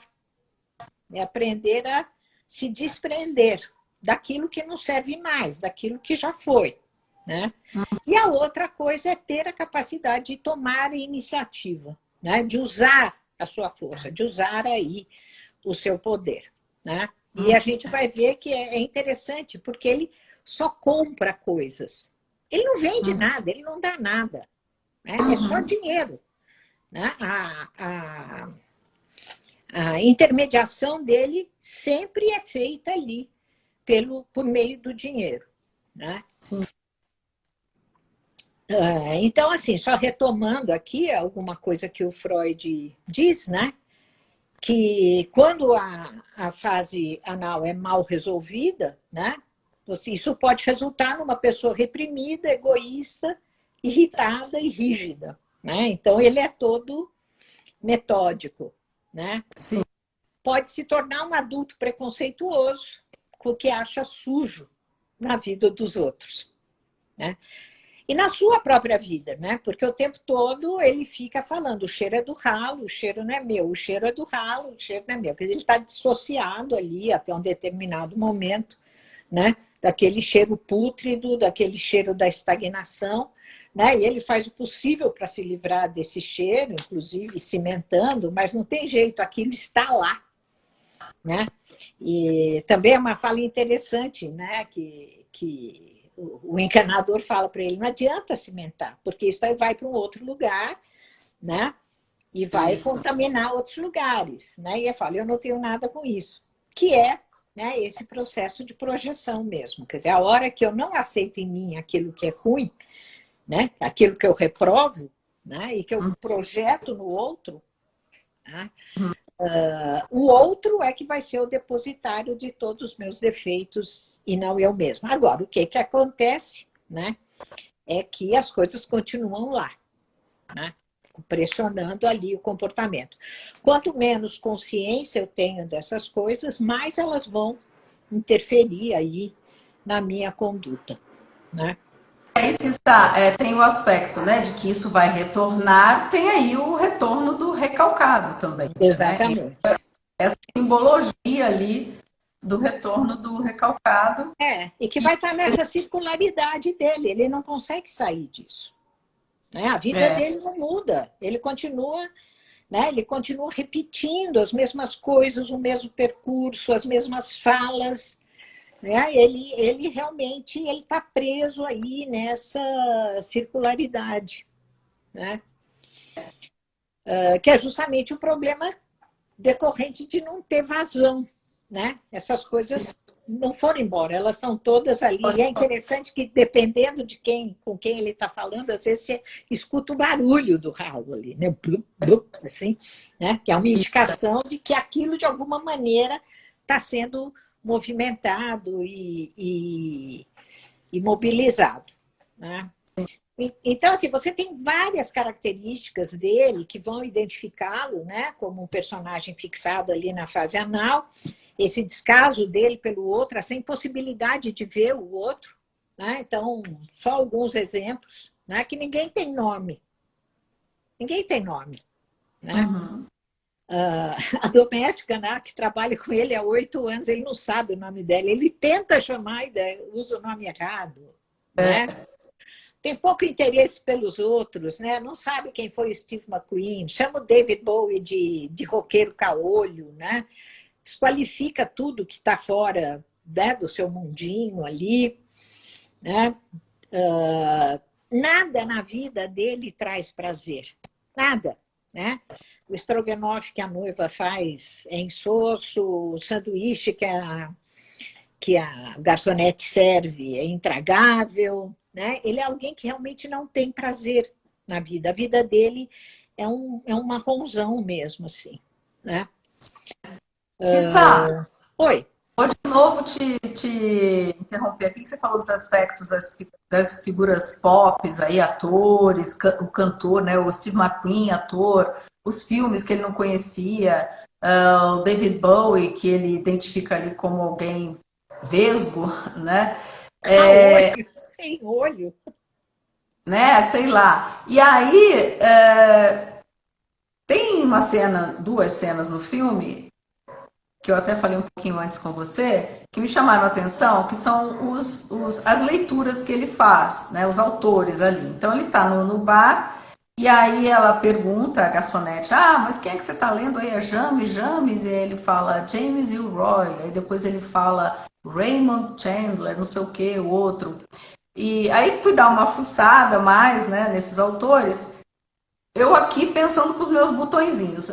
é aprender a se desprender daquilo que não serve mais, daquilo que já foi. né? E a outra coisa é ter a capacidade de tomar a iniciativa, né? De usar a sua força, de usar aí o seu poder, né? E a gente vai ver que é interessante, porque ele só compra coisas. Ele não vende nada, ele não dá nada, né? É só dinheiro, né? A intermediação dele sempre é feita ali, por meio do dinheiro, né? Sim. Então, assim, só retomando aqui alguma coisa que o Freud diz, né? Que quando a fase anal é mal resolvida, né? Isso pode resultar numa pessoa reprimida, egoísta, irritada e rígida, né? Então, ele é todo metódico, né? Sim. Pode se tornar um adulto preconceituoso, com o que acha sujo na vida dos outros, né? E na sua própria vida, né? Porque o tempo todo ele fica falando, o cheiro é do ralo, o cheiro não é meu, o cheiro é do ralo, o cheiro não é meu. Quer dizer, ele está dissociado ali até um determinado momento, né? Daquele cheiro pútrido, daquele cheiro da estagnação, né? E ele faz o possível para se livrar desse cheiro, inclusive cimentando, mas não tem jeito, aquilo está lá, né? E também é uma fala interessante, né? Que o encanador fala para ele, não adianta cimentar, porque isso aí vai para um outro lugar, né? E vai contaminar outros lugares, né? E ele fala, eu não tenho nada com isso. Que é, né, esse processo de projeção mesmo. Quer dizer, a hora que eu não aceito em mim aquilo que é ruim, né? Aquilo que eu reprovo, né? E que eu projeto no outro, né? O outro é que vai ser o depositário de todos os meus defeitos e não eu mesmo. Agora, o que acontece, né, é que as coisas continuam lá, né, pressionando ali o comportamento. Quanto menos consciência eu tenho dessas coisas, mais elas vão interferir aí na minha conduta, né? Aí tem o aspecto, né, de que isso vai retornar, tem aí o retorno do recalcado também. Exatamente. Né? Essa simbologia ali do retorno do recalcado. E que vai estar nessa circularidade dele, ele não consegue sair disso, né? A vida dele não muda, ele continua, né? Ele continua repetindo as mesmas coisas, o mesmo percurso, as mesmas falas, né? Ele realmente está preso aí nessa circularidade, né? Que é justamente o problema decorrente de não ter vazão, né? Essas coisas não foram embora, elas estão todas ali. E é interessante que, dependendo de com quem ele está falando, às vezes você escuta o barulho do ralo ali, né? Blup, blup, assim, né? Que é uma indicação de que aquilo, de alguma maneira, está sendo movimentado e mobilizado, né? Então, assim, você tem várias características dele que vão identificá-lo, né, como um personagem fixado ali na fase anal, esse descaso dele pelo outro, essa impossibilidade de ver o outro, né? Então, só alguns exemplos, né, que ninguém tem nome. Ninguém tem nome, né? A doméstica, né, que trabalha com ele há 8 anos, ele não sabe o nome dela, ele tenta chamar e usa o nome errado, né? Tem pouco interesse pelos outros, né? Não sabe quem foi o Steve McQueen, chama o David Bowie de roqueiro caolho, né? Desqualifica tudo que está fora, né, do seu mundinho ali, né? Nada na vida dele traz prazer, nada, né? O estrogonofe que a noiva faz é insosso, o sanduíche que a garçonete serve é intragável, né? Ele é alguém que realmente não tem prazer na vida. A vida dele é um marronzão mesmo, assim, né? Cissa, Oi. vou de novo te interromper aqui, que você falou dos aspectos das figuras pop, aí, atores, o cantor, né? O Steve McQueen, ator, os filmes que ele não conhecia, o David Bowie, que ele identifica ali como alguém vesgo, né? Olho, sem olho. Né? Sei lá. E aí, tem uma cena, 2 cenas no filme, que eu até falei um pouquinho antes com você, que me chamaram a atenção, que são as leituras que ele faz, né, os autores ali. Então ele está no bar, e aí ela pergunta, a garçonete, mas quem é que você está lendo aí? É James? E aí ele fala James Ellroy, aí depois ele fala Raymond Chandler, não sei o que, o outro. E aí fui dar uma fuçada mais, né, nesses autores, eu aqui pensando com os meus botõezinhos.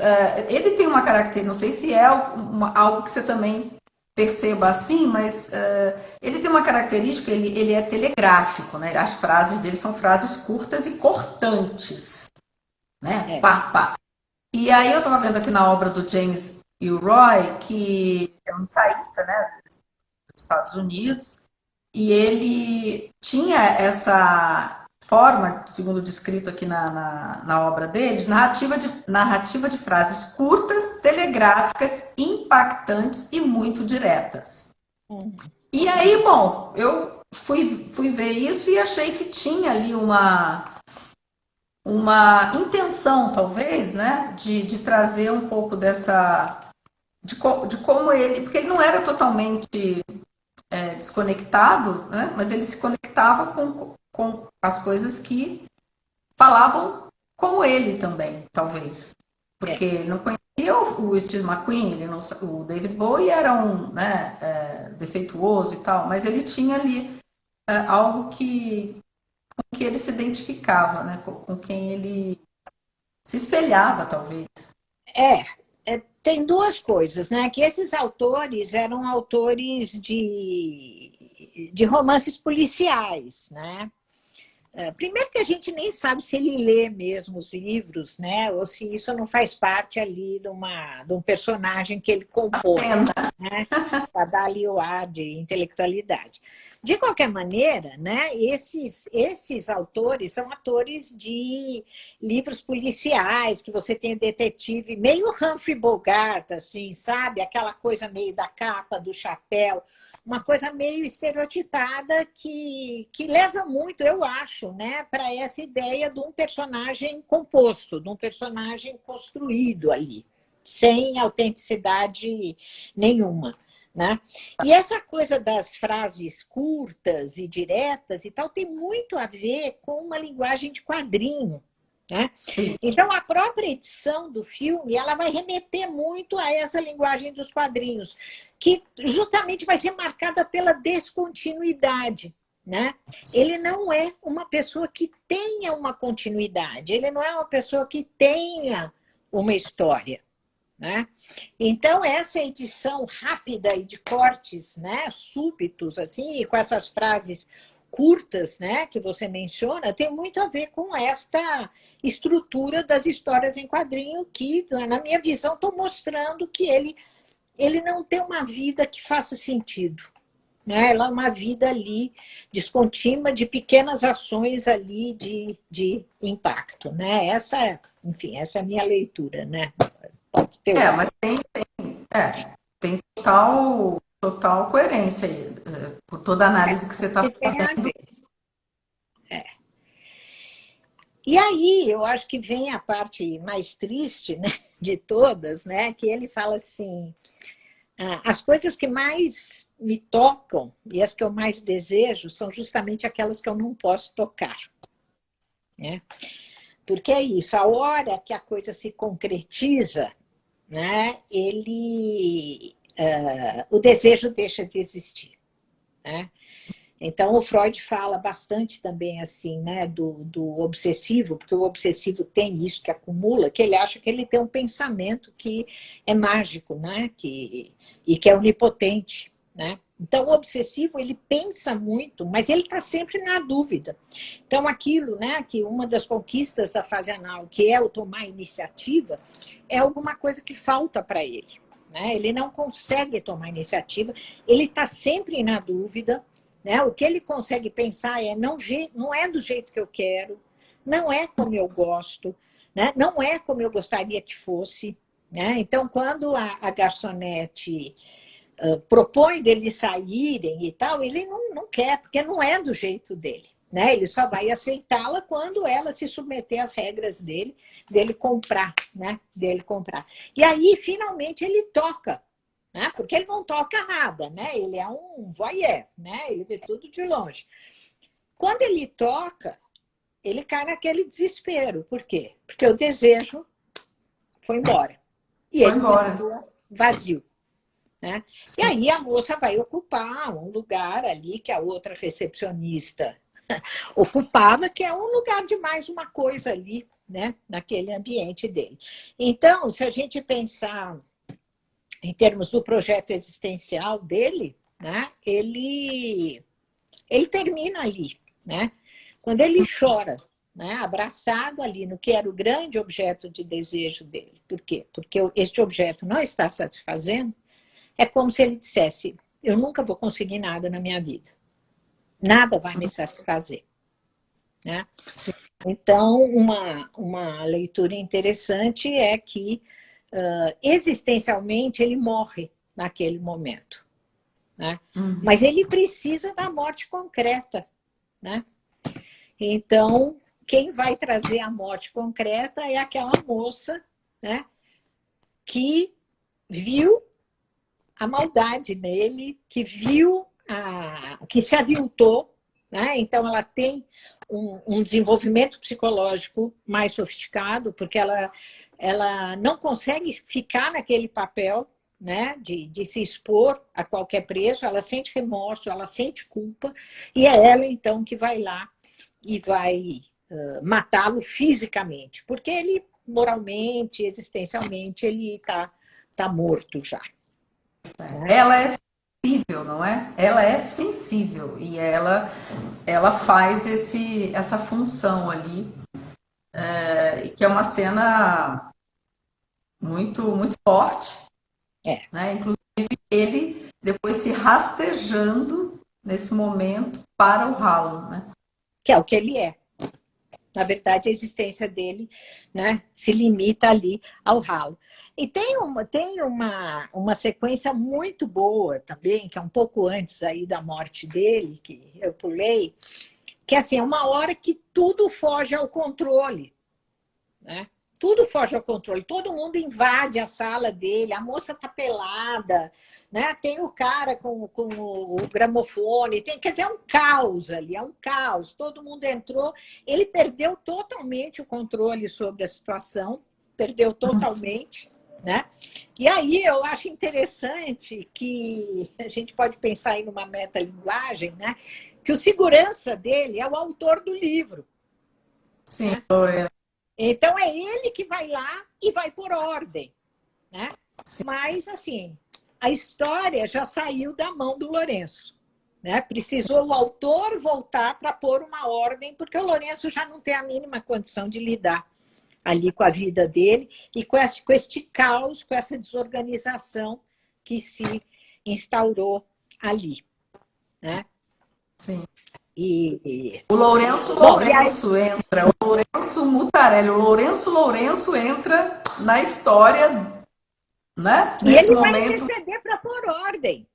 Ele tem uma característica, não sei se é algo que você também perceba assim, mas ele tem uma característica, ele é telegráfico, né? As frases dele são frases curtas e cortantes, né? Pá, pá. E aí eu estava vendo aqui na obra do James Ellroy, que é um ensaísta, né, dos Estados Unidos, e ele tinha essa forma, segundo descrito aqui na obra dele, de narrativa de frases curtas, telegráficas, impactantes e muito diretas. E aí, bom, eu fui ver isso e achei que tinha ali uma intenção, talvez, né, de trazer um pouco dessa... De como ele... Porque ele não era totalmente desconectado, né, mas ele se conectava com as coisas que falavam como ele também, talvez. Porque não conhecia o Steve McQueen, o David Bowie era um, né, defeituoso e tal, mas ele tinha ali algo com que ele se identificava, né, com quem ele se espelhava, talvez. Tem duas coisas, né? Que esses autores eram autores de romances policiais, né? Primeiro que a gente nem sabe se ele lê mesmo os livros, né? Ou se isso não faz parte ali de um personagem que ele compôs, né? Para dar ali o ar de intelectualidade. De qualquer maneira, né? Esses autores são autores de livros policiais, que você tem detetive, meio Humphrey Bogart, assim, sabe? Aquela coisa meio da capa, do chapéu, uma coisa meio estereotipada que leva muito, eu acho, né, para essa ideia de um personagem composto, de um personagem construído ali, sem autenticidade nenhuma, né? E essa coisa das frases curtas e diretas e tal tem muito a ver com uma linguagem de quadrinho, né? Então, a própria edição do filme ela vai remeter muito a essa linguagem dos quadrinhos, que justamente vai ser marcada pela descontinuidade, né? Ele não é uma pessoa que tenha uma continuidade, ele não é uma pessoa que tenha uma história, né? Então, essa edição rápida e de cortes, né, súbitos, assim, e com essas frases curtas, né, que você menciona, tem muito a ver com esta estrutura das histórias em quadrinho que, na minha visão, estou mostrando que ele não tem uma vida que faça sentido, né? Ela é uma vida ali descontínua de pequenas ações ali de impacto, né? Enfim, essa é a minha leitura, né? Pode ter mas tem total coerência aí, por toda a análise que você está fazendo. E aí, eu acho que vem a parte mais triste, né, de todas, né, que ele fala assim, as coisas que mais me tocam e as que eu mais desejo são justamente aquelas que eu não posso tocar, né? Porque é isso, a hora que a coisa se concretiza, né, o desejo deixa de existir, né? Então, o Freud fala bastante também assim, né, do obsessivo, porque o obsessivo tem isso que acumula, que ele acha que ele tem um pensamento que é mágico, né, e que é onipotente, né? Então, o obsessivo, ele pensa muito, mas ele está sempre na dúvida. Então, aquilo, né, que uma das conquistas da fase anal, que é o tomar iniciativa, é alguma coisa que falta para ele, né? Ele não consegue tomar iniciativa, ele está sempre na dúvida, né? O que ele consegue pensar não é do jeito que eu quero, não é como eu gosto, né? Não é como eu gostaria que fosse, né? Então, quando a garçonete propõe deles saírem e tal, ele não quer, porque não é do jeito dele, né? Ele só vai aceitá-la quando ela se submeter às regras dele comprar, né? Dele comprar. E aí, finalmente, ele toca, né? Porque ele não toca nada, né? Ele é um voyeur, né? Ele vê tudo de longe. Quando ele toca, ele cai naquele desespero. Por quê? Porque o desejo foi embora. E Foi ele embora. continua vazio. Né? E aí a moça vai ocupar um lugar ali que a outra recepcionista ocupava, que é um lugar de mais uma coisa ali, né? Naquele ambiente dele. Então, se a gente pensar em termos do projeto existencial dele, né? Ele termina ali, né? Quando ele chora, né? Abraçado ali no que era o grande objeto de desejo dele. Por quê? Porque este objeto não está satisfazendo. É como se ele dissesse: eu nunca vou conseguir nada na minha vida. Nada vai me satisfazer. Né? Então, uma leitura interessante é que, existencialmente, ele morre naquele momento. Né? Mas ele precisa da morte concreta. Né? Então, quem vai trazer a morte concreta é aquela moça, né, que viu a maldade nele, que viu, que se aviltou, né? Então ela tem um desenvolvimento psicológico mais sofisticado, porque ela não consegue ficar naquele papel, né, de se expor a qualquer preço, ela sente remorso, ela sente culpa, e é ela então que vai lá e vai matá-lo fisicamente, porque ele moralmente, existencialmente, ele tá morto já. Ela é sensível, não é? Ela é sensível e ela faz essa função ali, que é uma cena muito forte, né? Inclusive ele depois se rastejando nesse momento para o ralo, né? Que é o que ele é. Na verdade, a existência dele, né, se limita ali ao ralo. E tem uma sequência muito boa também, que é um pouco antes aí da morte dele, que eu pulei, que assim, é uma hora que tudo foge ao controle. Né? Tudo foge ao controle, todo mundo invade a sala dele, a moça está pelada, né? Tem o cara com o gramofone, quer dizer, é um caos ali, é um caos. Todo mundo entrou, ele perdeu totalmente o controle sobre a situação, perdeu totalmente. Né? E aí eu acho interessante que a gente pode pensar aí numa metalinguagem, né? Que o segurança dele é o autor do livro. Sim, né? Então, é ele que vai lá e vai por ordem. Né? Mas, assim, a história já saiu da mão do Lourenço. Né? Precisou o autor voltar para pôr uma ordem, porque o Lourenço já não tem a mínima condição de lidar ali com a vida dele e com este caos, com essa desorganização que se instaurou ali. Né? sim. O Lourenço entra, o Lourenço Mutarelli, o Lourenço entra na história, né? E ele vai interceder para pôr ordem,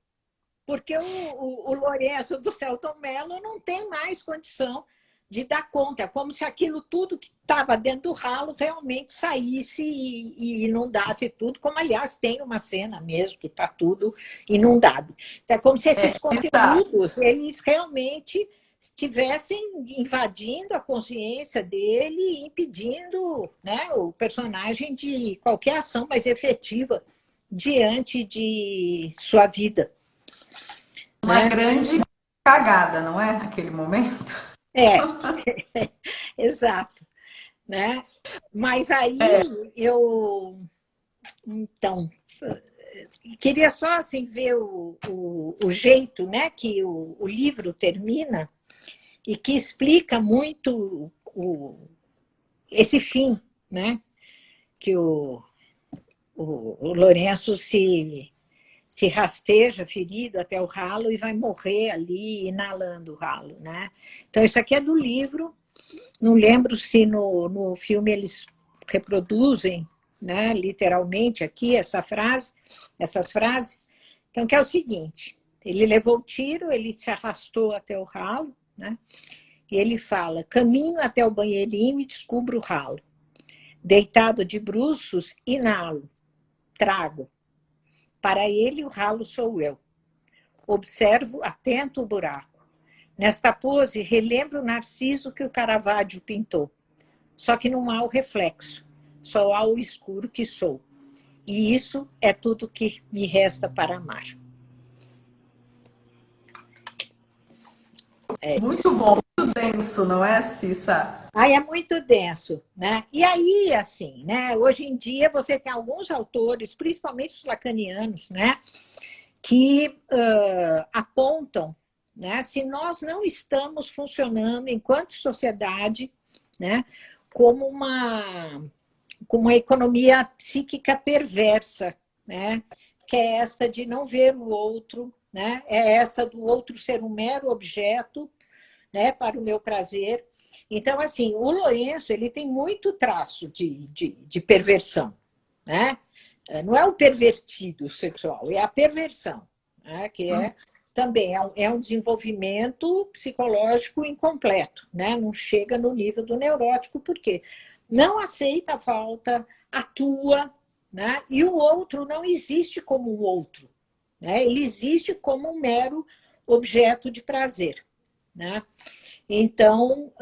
porque o Lourenço do Selton Mello não tem mais condição de dar conta, é como se aquilo tudo que estava dentro do ralo realmente saísse e inundasse tudo, como aliás tem uma cena mesmo que está tudo inundado. Então, é como se esses conteúdos, eles realmente estivessem invadindo a consciência dele e impedindo, né, o personagem de qualquer ação mais efetiva diante de sua vida. Uma grande cagada, não é? Naquele momento. Exato. Né? Mas aí eu... Então, queria só assim, ver o jeito, né, que o livro termina e que explica muito esse fim, né? Que o Lourenço se rasteja ferido até o ralo e vai morrer ali inalando o ralo. Né? Então, isso aqui é do livro. Não lembro se no filme eles reproduzem, né, literalmente aqui essas frases. Então, que é o seguinte: ele levou o tiro, ele se arrastou até o ralo, né? E ele fala: caminho até o banheirinho e descubro o ralo. Deitado de bruços, inalo, trago. Para ele, o ralo sou eu. Observo atento o buraco. Nesta pose, relembro o Narciso que o Caravaggio pintou. Só que não há o reflexo, só há o escuro que sou. E isso é tudo que me resta para amar. Muito bom, muito denso, não é, Cissa? Aí é muito denso, né? E aí, assim, né? Hoje em dia você tem alguns autores, principalmente os lacanianos, né? Que apontam, né? Se nós não estamos funcionando enquanto sociedade, né? Como uma economia psíquica perversa, né? Que é esta de não ver o outro, né? É essa do outro ser um mero objeto, né? Para o meu prazer. Então, assim, o Lourenço ele tem muito traço de perversão, né? Não é o pervertido sexual, é a perversão, né? Que também é um desenvolvimento psicológico incompleto, né? Não chega no nível do neurótico, por quê? Não aceita a falta, atua, né? E o outro não existe como um outro, né? Ele existe como um mero objeto de prazer, né? Então,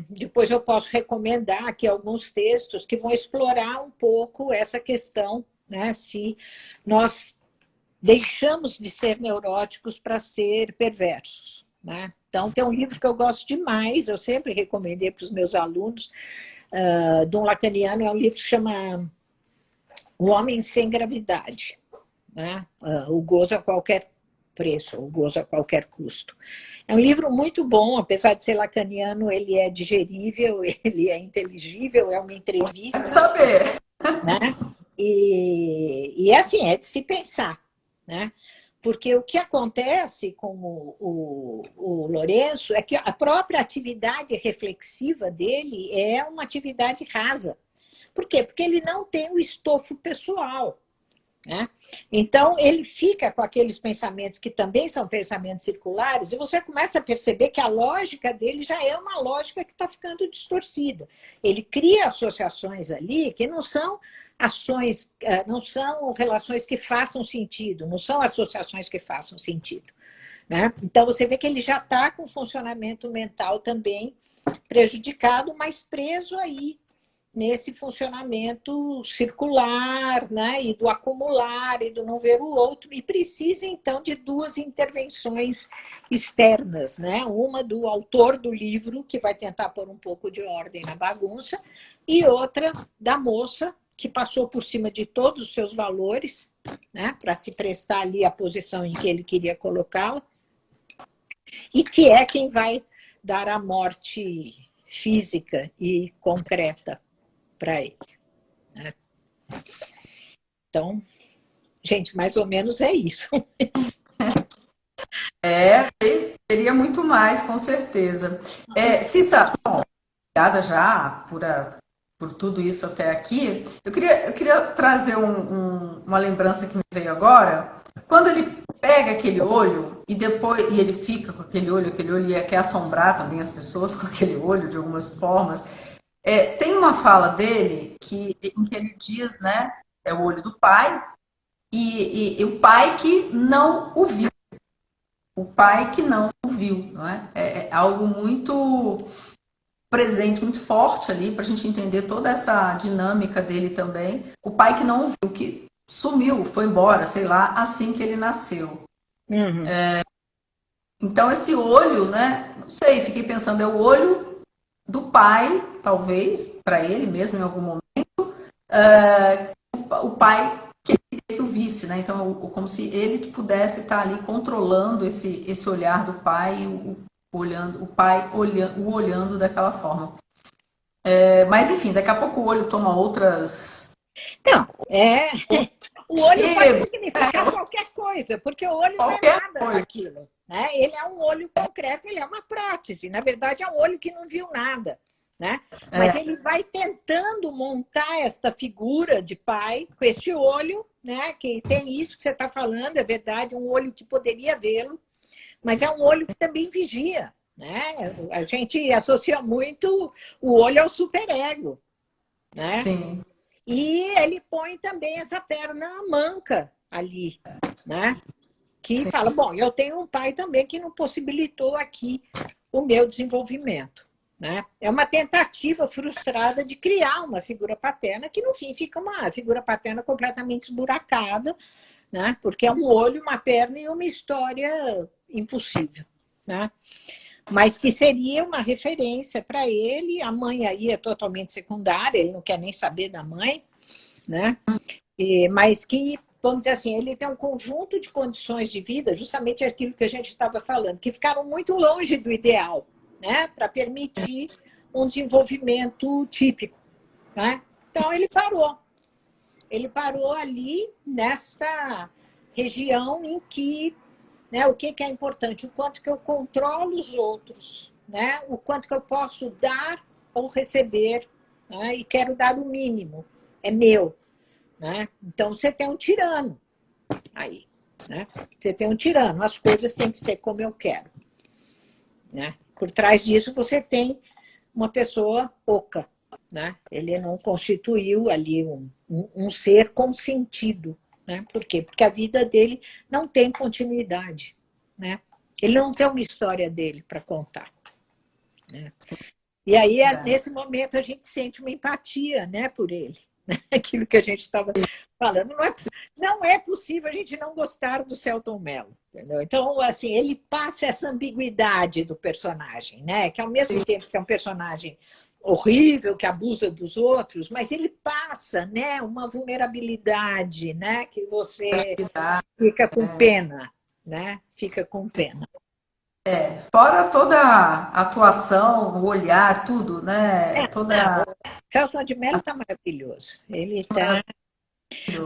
depois eu posso recomendar aqui alguns textos que vão explorar um pouco essa questão, né? Se nós deixamos de ser neuróticos para ser perversos, né? Então, tem um livro que eu gosto demais, eu sempre recomendei para os meus alunos, de um lacaniano, é um livro que chama O Homem Sem Gravidade, né? O gozo a qualquer preço, o gozo a qualquer custo. É um livro muito bom, apesar de ser lacaniano, ele é digerível, ele é inteligível, é uma entrevista. Pode saber. Né? E assim, é de se pensar, né? Porque o que acontece com o Lourenço é que a própria atividade reflexiva dele é uma atividade rasa. Por quê? Porque ele não tem o estofo pessoal, né? Então, ele fica com aqueles pensamentos que também são pensamentos circulares e você começa a perceber que a lógica dele já é uma lógica que está ficando distorcida. Ele cria associações ali que não são ações, não são relações que façam sentido, não são associações que façam sentido, né? Então, você vê que ele já está com o funcionamento mental também prejudicado, mas preso aí nesse funcionamento circular, né? E do acumular e do não ver o outro, e precisa, então, de duas intervenções externas, né? Uma do autor do livro, que vai tentar pôr um pouco de ordem na bagunça, e outra da moça, que passou por cima de todos os seus valores, né? Para se prestar ali à posição em que ele queria colocá-la, e que é quem vai dar a morte física e concreta para ele, né? Então, gente, mais ou menos é isso. Teria muito mais, com certeza. Cissa, bom, obrigada já por tudo isso até aqui. Eu queria trazer uma lembrança que me veio agora. Quando ele pega aquele olho e depois ele fica com aquele olho e quer assombrar também as pessoas com aquele olho de algumas formas. Tem uma fala dele em que ele diz, né, é o olho do pai e o pai que não o viu. O pai que não o viu, não é? É algo muito presente, muito forte ali para a gente entender toda essa dinâmica dele também. O pai que não o viu, que sumiu, foi embora, sei lá, assim que ele nasceu. Uhum. Então esse olho, né? Não sei, fiquei pensando, é o olho do pai, talvez, para ele mesmo em algum momento, o pai que o visse, né? Então, como se ele pudesse estar ali controlando esse olhar do pai, o pai olhando daquela forma. Mas, enfim, daqui a pouco o olho toma outras... Então, o olho pode significar qualquer coisa, porque o olho não é nada daquilo, né? Ele é um olho concreto, ele é uma prótese. Na verdade, é um olho que não viu nada, né? Mas ele vai tentando montar esta figura de pai com este olho, né? Que tem isso que você está falando, é verdade, um olho que poderia vê-lo, mas é um olho que também vigia, né? A gente associa muito o olho ao superego, né? Sim. E ele põe também essa perna manca ali, né? Que fala, bom, eu tenho um pai também que não possibilitou aqui o meu desenvolvimento, né? É uma tentativa frustrada de criar uma figura paterna que, no fim, fica uma figura paterna completamente esburacada, né? Porque é um olho, uma perna e uma história impossível, né? Mas que seria uma referência para ele. A mãe aí é totalmente secundária, ele não quer nem saber da mãe, né? Mas que, vamos dizer assim, ele tem um conjunto de condições de vida, justamente aquilo que a gente estava falando, que ficaram muito longe do ideal, né? Para permitir um desenvolvimento típico, né? Então ele parou. Ele parou ali nesta região em que, né, o que é importante? O quanto que eu controlo os outros, né? O quanto que eu posso dar ou receber, né? E quero dar o mínimo, é meu, né? Então você tem um tirano aí, né? Você tem um tirano, as coisas têm que ser como eu quero, né? Por trás disso você tem uma pessoa oca, né? Ele não constituiu ali um ser com sentido, né? Por quê? Porque a vida dele não tem continuidade, né? Ele não tem uma história dele para contar, né? E aí, nesse momento, a gente sente uma empatia, né, por ele. Né? Aquilo que a gente estava falando. Não é possível a gente não gostar do Selton Mello. Entendeu? Então, assim, ele passa essa ambiguidade do personagem, né? Que ao mesmo tempo que é um personagem horrível, que abusa dos outros, mas ele passa, né, uma vulnerabilidade, né, que você fica com pena, né? Fica com pena. Fora toda a atuação, o olhar, tudo, né? Não, o Selton de Mello está maravilhoso. Ele está...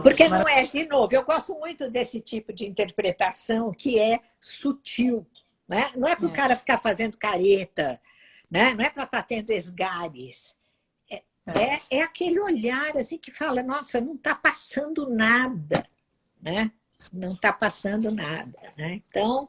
Porque não é, de novo, eu gosto muito desse tipo de interpretação que é sutil, né? Não é para o cara ficar fazendo careta, né? Não é para estar tendo esgares. É aquele olhar assim que fala, nossa, não está passando nada, né? Não está passando nada, né? Então,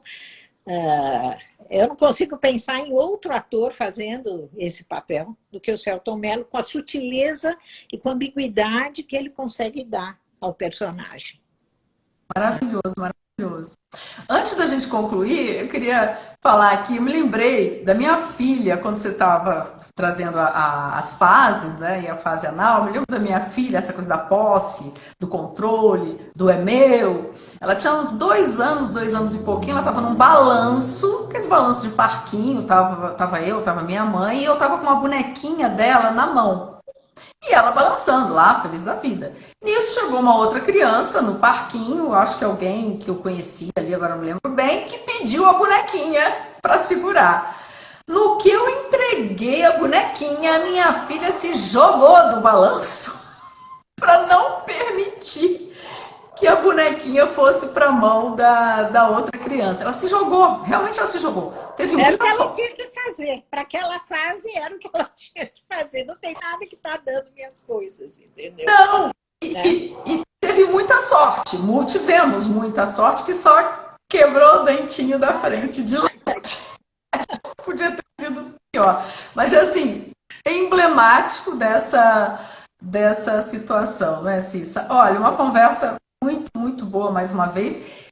eu não consigo pensar em outro ator fazendo esse papel do que o Selton Mello, com a sutileza e com a ambiguidade que ele consegue dar ao personagem. Maravilhoso, maravilhoso. Antes da gente concluir, eu queria falar aqui, eu me lembrei da minha filha, quando você estava trazendo as fases, né, e a fase anal, eu me lembro da minha filha, essa coisa da posse, do controle, do é meu. Ela tinha uns 2 anos e pouquinho, ela estava num balanço, aqueles balanços de parquinho, tava minha mãe, e eu estava com uma bonequinha dela na mão. E ela balançando lá, feliz da vida. Nisso chegou uma outra criança no parquinho, acho que alguém que eu conhecia ali, agora não lembro bem, que pediu a bonequinha para segurar. No que eu entreguei a bonequinha, a minha filha se jogou do balanço para não permitir que a bonequinha fosse para a mão da outra criança. Ela se jogou, realmente ela se jogou. Teve Era o que muita ela força. tinha que fazer. Para aquela fase, era o que ela tinha que fazer. Não tem nada que está dando minhas coisas, entendeu? Não, e teve muita sorte. Tivemos muita sorte que só quebrou o dentinho da frente de leite. Podia ter sido pior. Mas, assim, é emblemático dessa situação, né, Cissa? Olha, uma conversa muito, muito boa mais uma vez.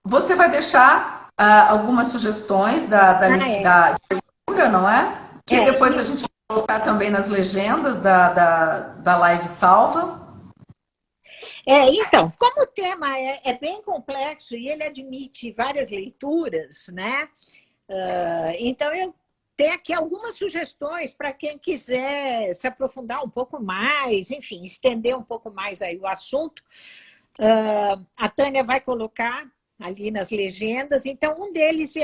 Você vai deixar algumas sugestões da leitura, não é? Que depois a gente vai colocar também nas legendas da live salva. Então, como o tema é bem complexo e ele admite várias leituras, né? Então, eu tenho aqui algumas sugestões para quem quiser se aprofundar um pouco mais, enfim, estender um pouco mais aí o assunto. A Tânia vai colocar ali nas legendas. Então, um deles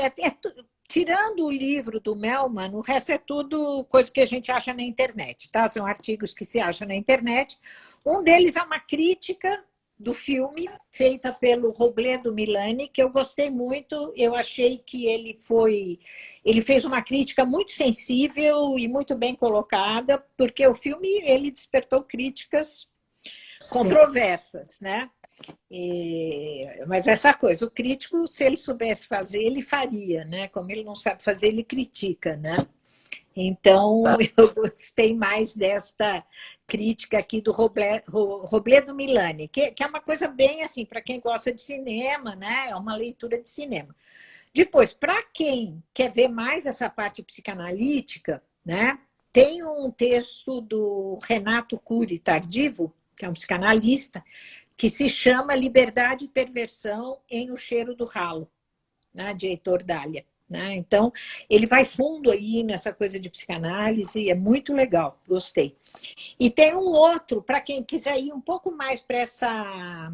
tirando o livro do Melman, o resto é tudo coisa que a gente acha na internet, tá? São artigos que se acham na internet. Um deles é uma crítica do filme, feita pelo Robledo Milani, que eu gostei muito. Eu achei que ele fez uma crítica muito sensível e muito bem colocada, porque o filme ele despertou críticas controversas, né? Mas essa coisa, o crítico, se ele soubesse fazer, ele faria, né? Como ele não sabe fazer, ele critica, né? Então, eu gostei mais desta crítica aqui do Robledo Milani, que é uma coisa bem assim, para quem gosta de cinema, né? É uma leitura de cinema. Depois, para quem quer ver mais essa parte psicanalítica, né? Tem um texto do Renato Cury Tardivo, que é um psicanalista, que se chama Liberdade e Perversão em O Cheiro do Ralo, né? De Heitor Dália. Né? Então, ele vai fundo aí nessa coisa de psicanálise, é muito legal, gostei. E tem um outro, para quem quiser ir um pouco mais para essa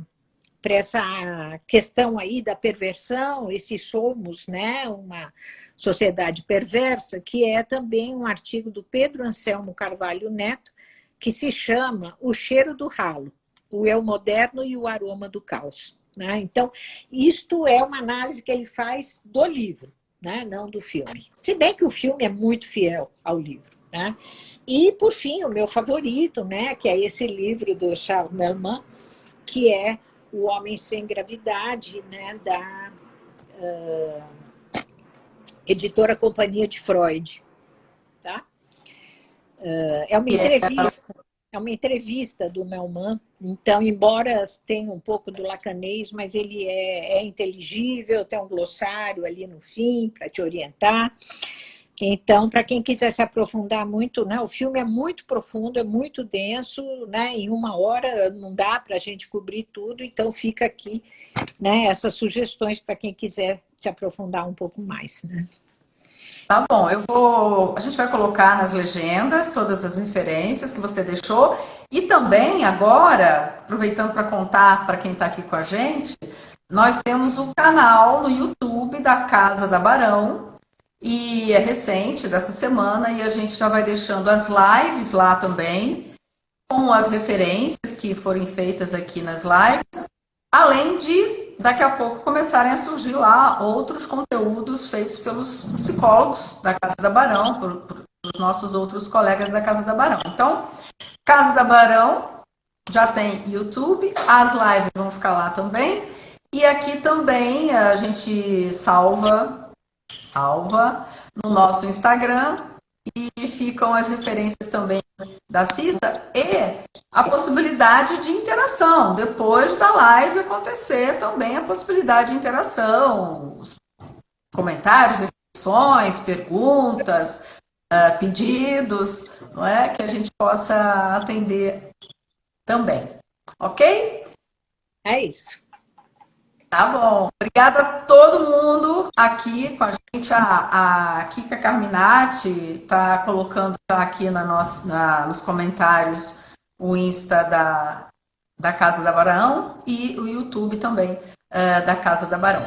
questão aí da perversão, e se somos, né, uma sociedade perversa, que é também um artigo do Pedro Anselmo Carvalho Neto, que se chama O Cheiro do Ralo, o Eu Moderno e o Aroma do Caos. Né? Então, isto é uma análise que ele faz do livro, né? Não do filme. Se bem que o filme é muito fiel ao livro. Né? E, por fim, o meu favorito, né, que é esse livro do Charles Melman, que é O Homem Sem Gravidade, né, da editora Companhia de Freud. Tá? É uma entrevista do Melman. Então, embora tenha um pouco do lacanês, mas ele é inteligível, tem um glossário ali no fim para te orientar. Então, para quem quiser se aprofundar muito, né, o filme é muito profundo, é muito denso, né, em 1 hora não dá para a gente cobrir tudo, então fica aqui, né, essas sugestões para quem quiser se aprofundar um pouco mais. Né? Tá bom, a gente vai colocar nas legendas todas as referências que você deixou e também agora, aproveitando para contar para quem está aqui com a gente, nós temos o canal no YouTube da Casa da Barão e é recente, dessa semana, e a gente já vai deixando as lives lá também, com as referências que forem feitas aqui nas lives, além de daqui a pouco começarem a surgir lá outros conteúdos feitos pelos psicólogos da Casa da Barão, por nossos outros colegas da Casa da Barão. Então, Casa da Barão já tem YouTube, as lives vão ficar lá também, e aqui também a gente salva no nosso Instagram e ficam as referências também da Cisa e a possibilidade de interação. Depois da live acontecer também a possibilidade de interação, comentários, reflexões, perguntas, pedidos, não é? Que a gente possa atender também. Ok? É isso. Tá bom. Obrigada a todo mundo aqui com a gente. A Kika Carminati está colocando aqui nos comentários o Insta da Casa da Barão e o YouTube também da Casa da Barão.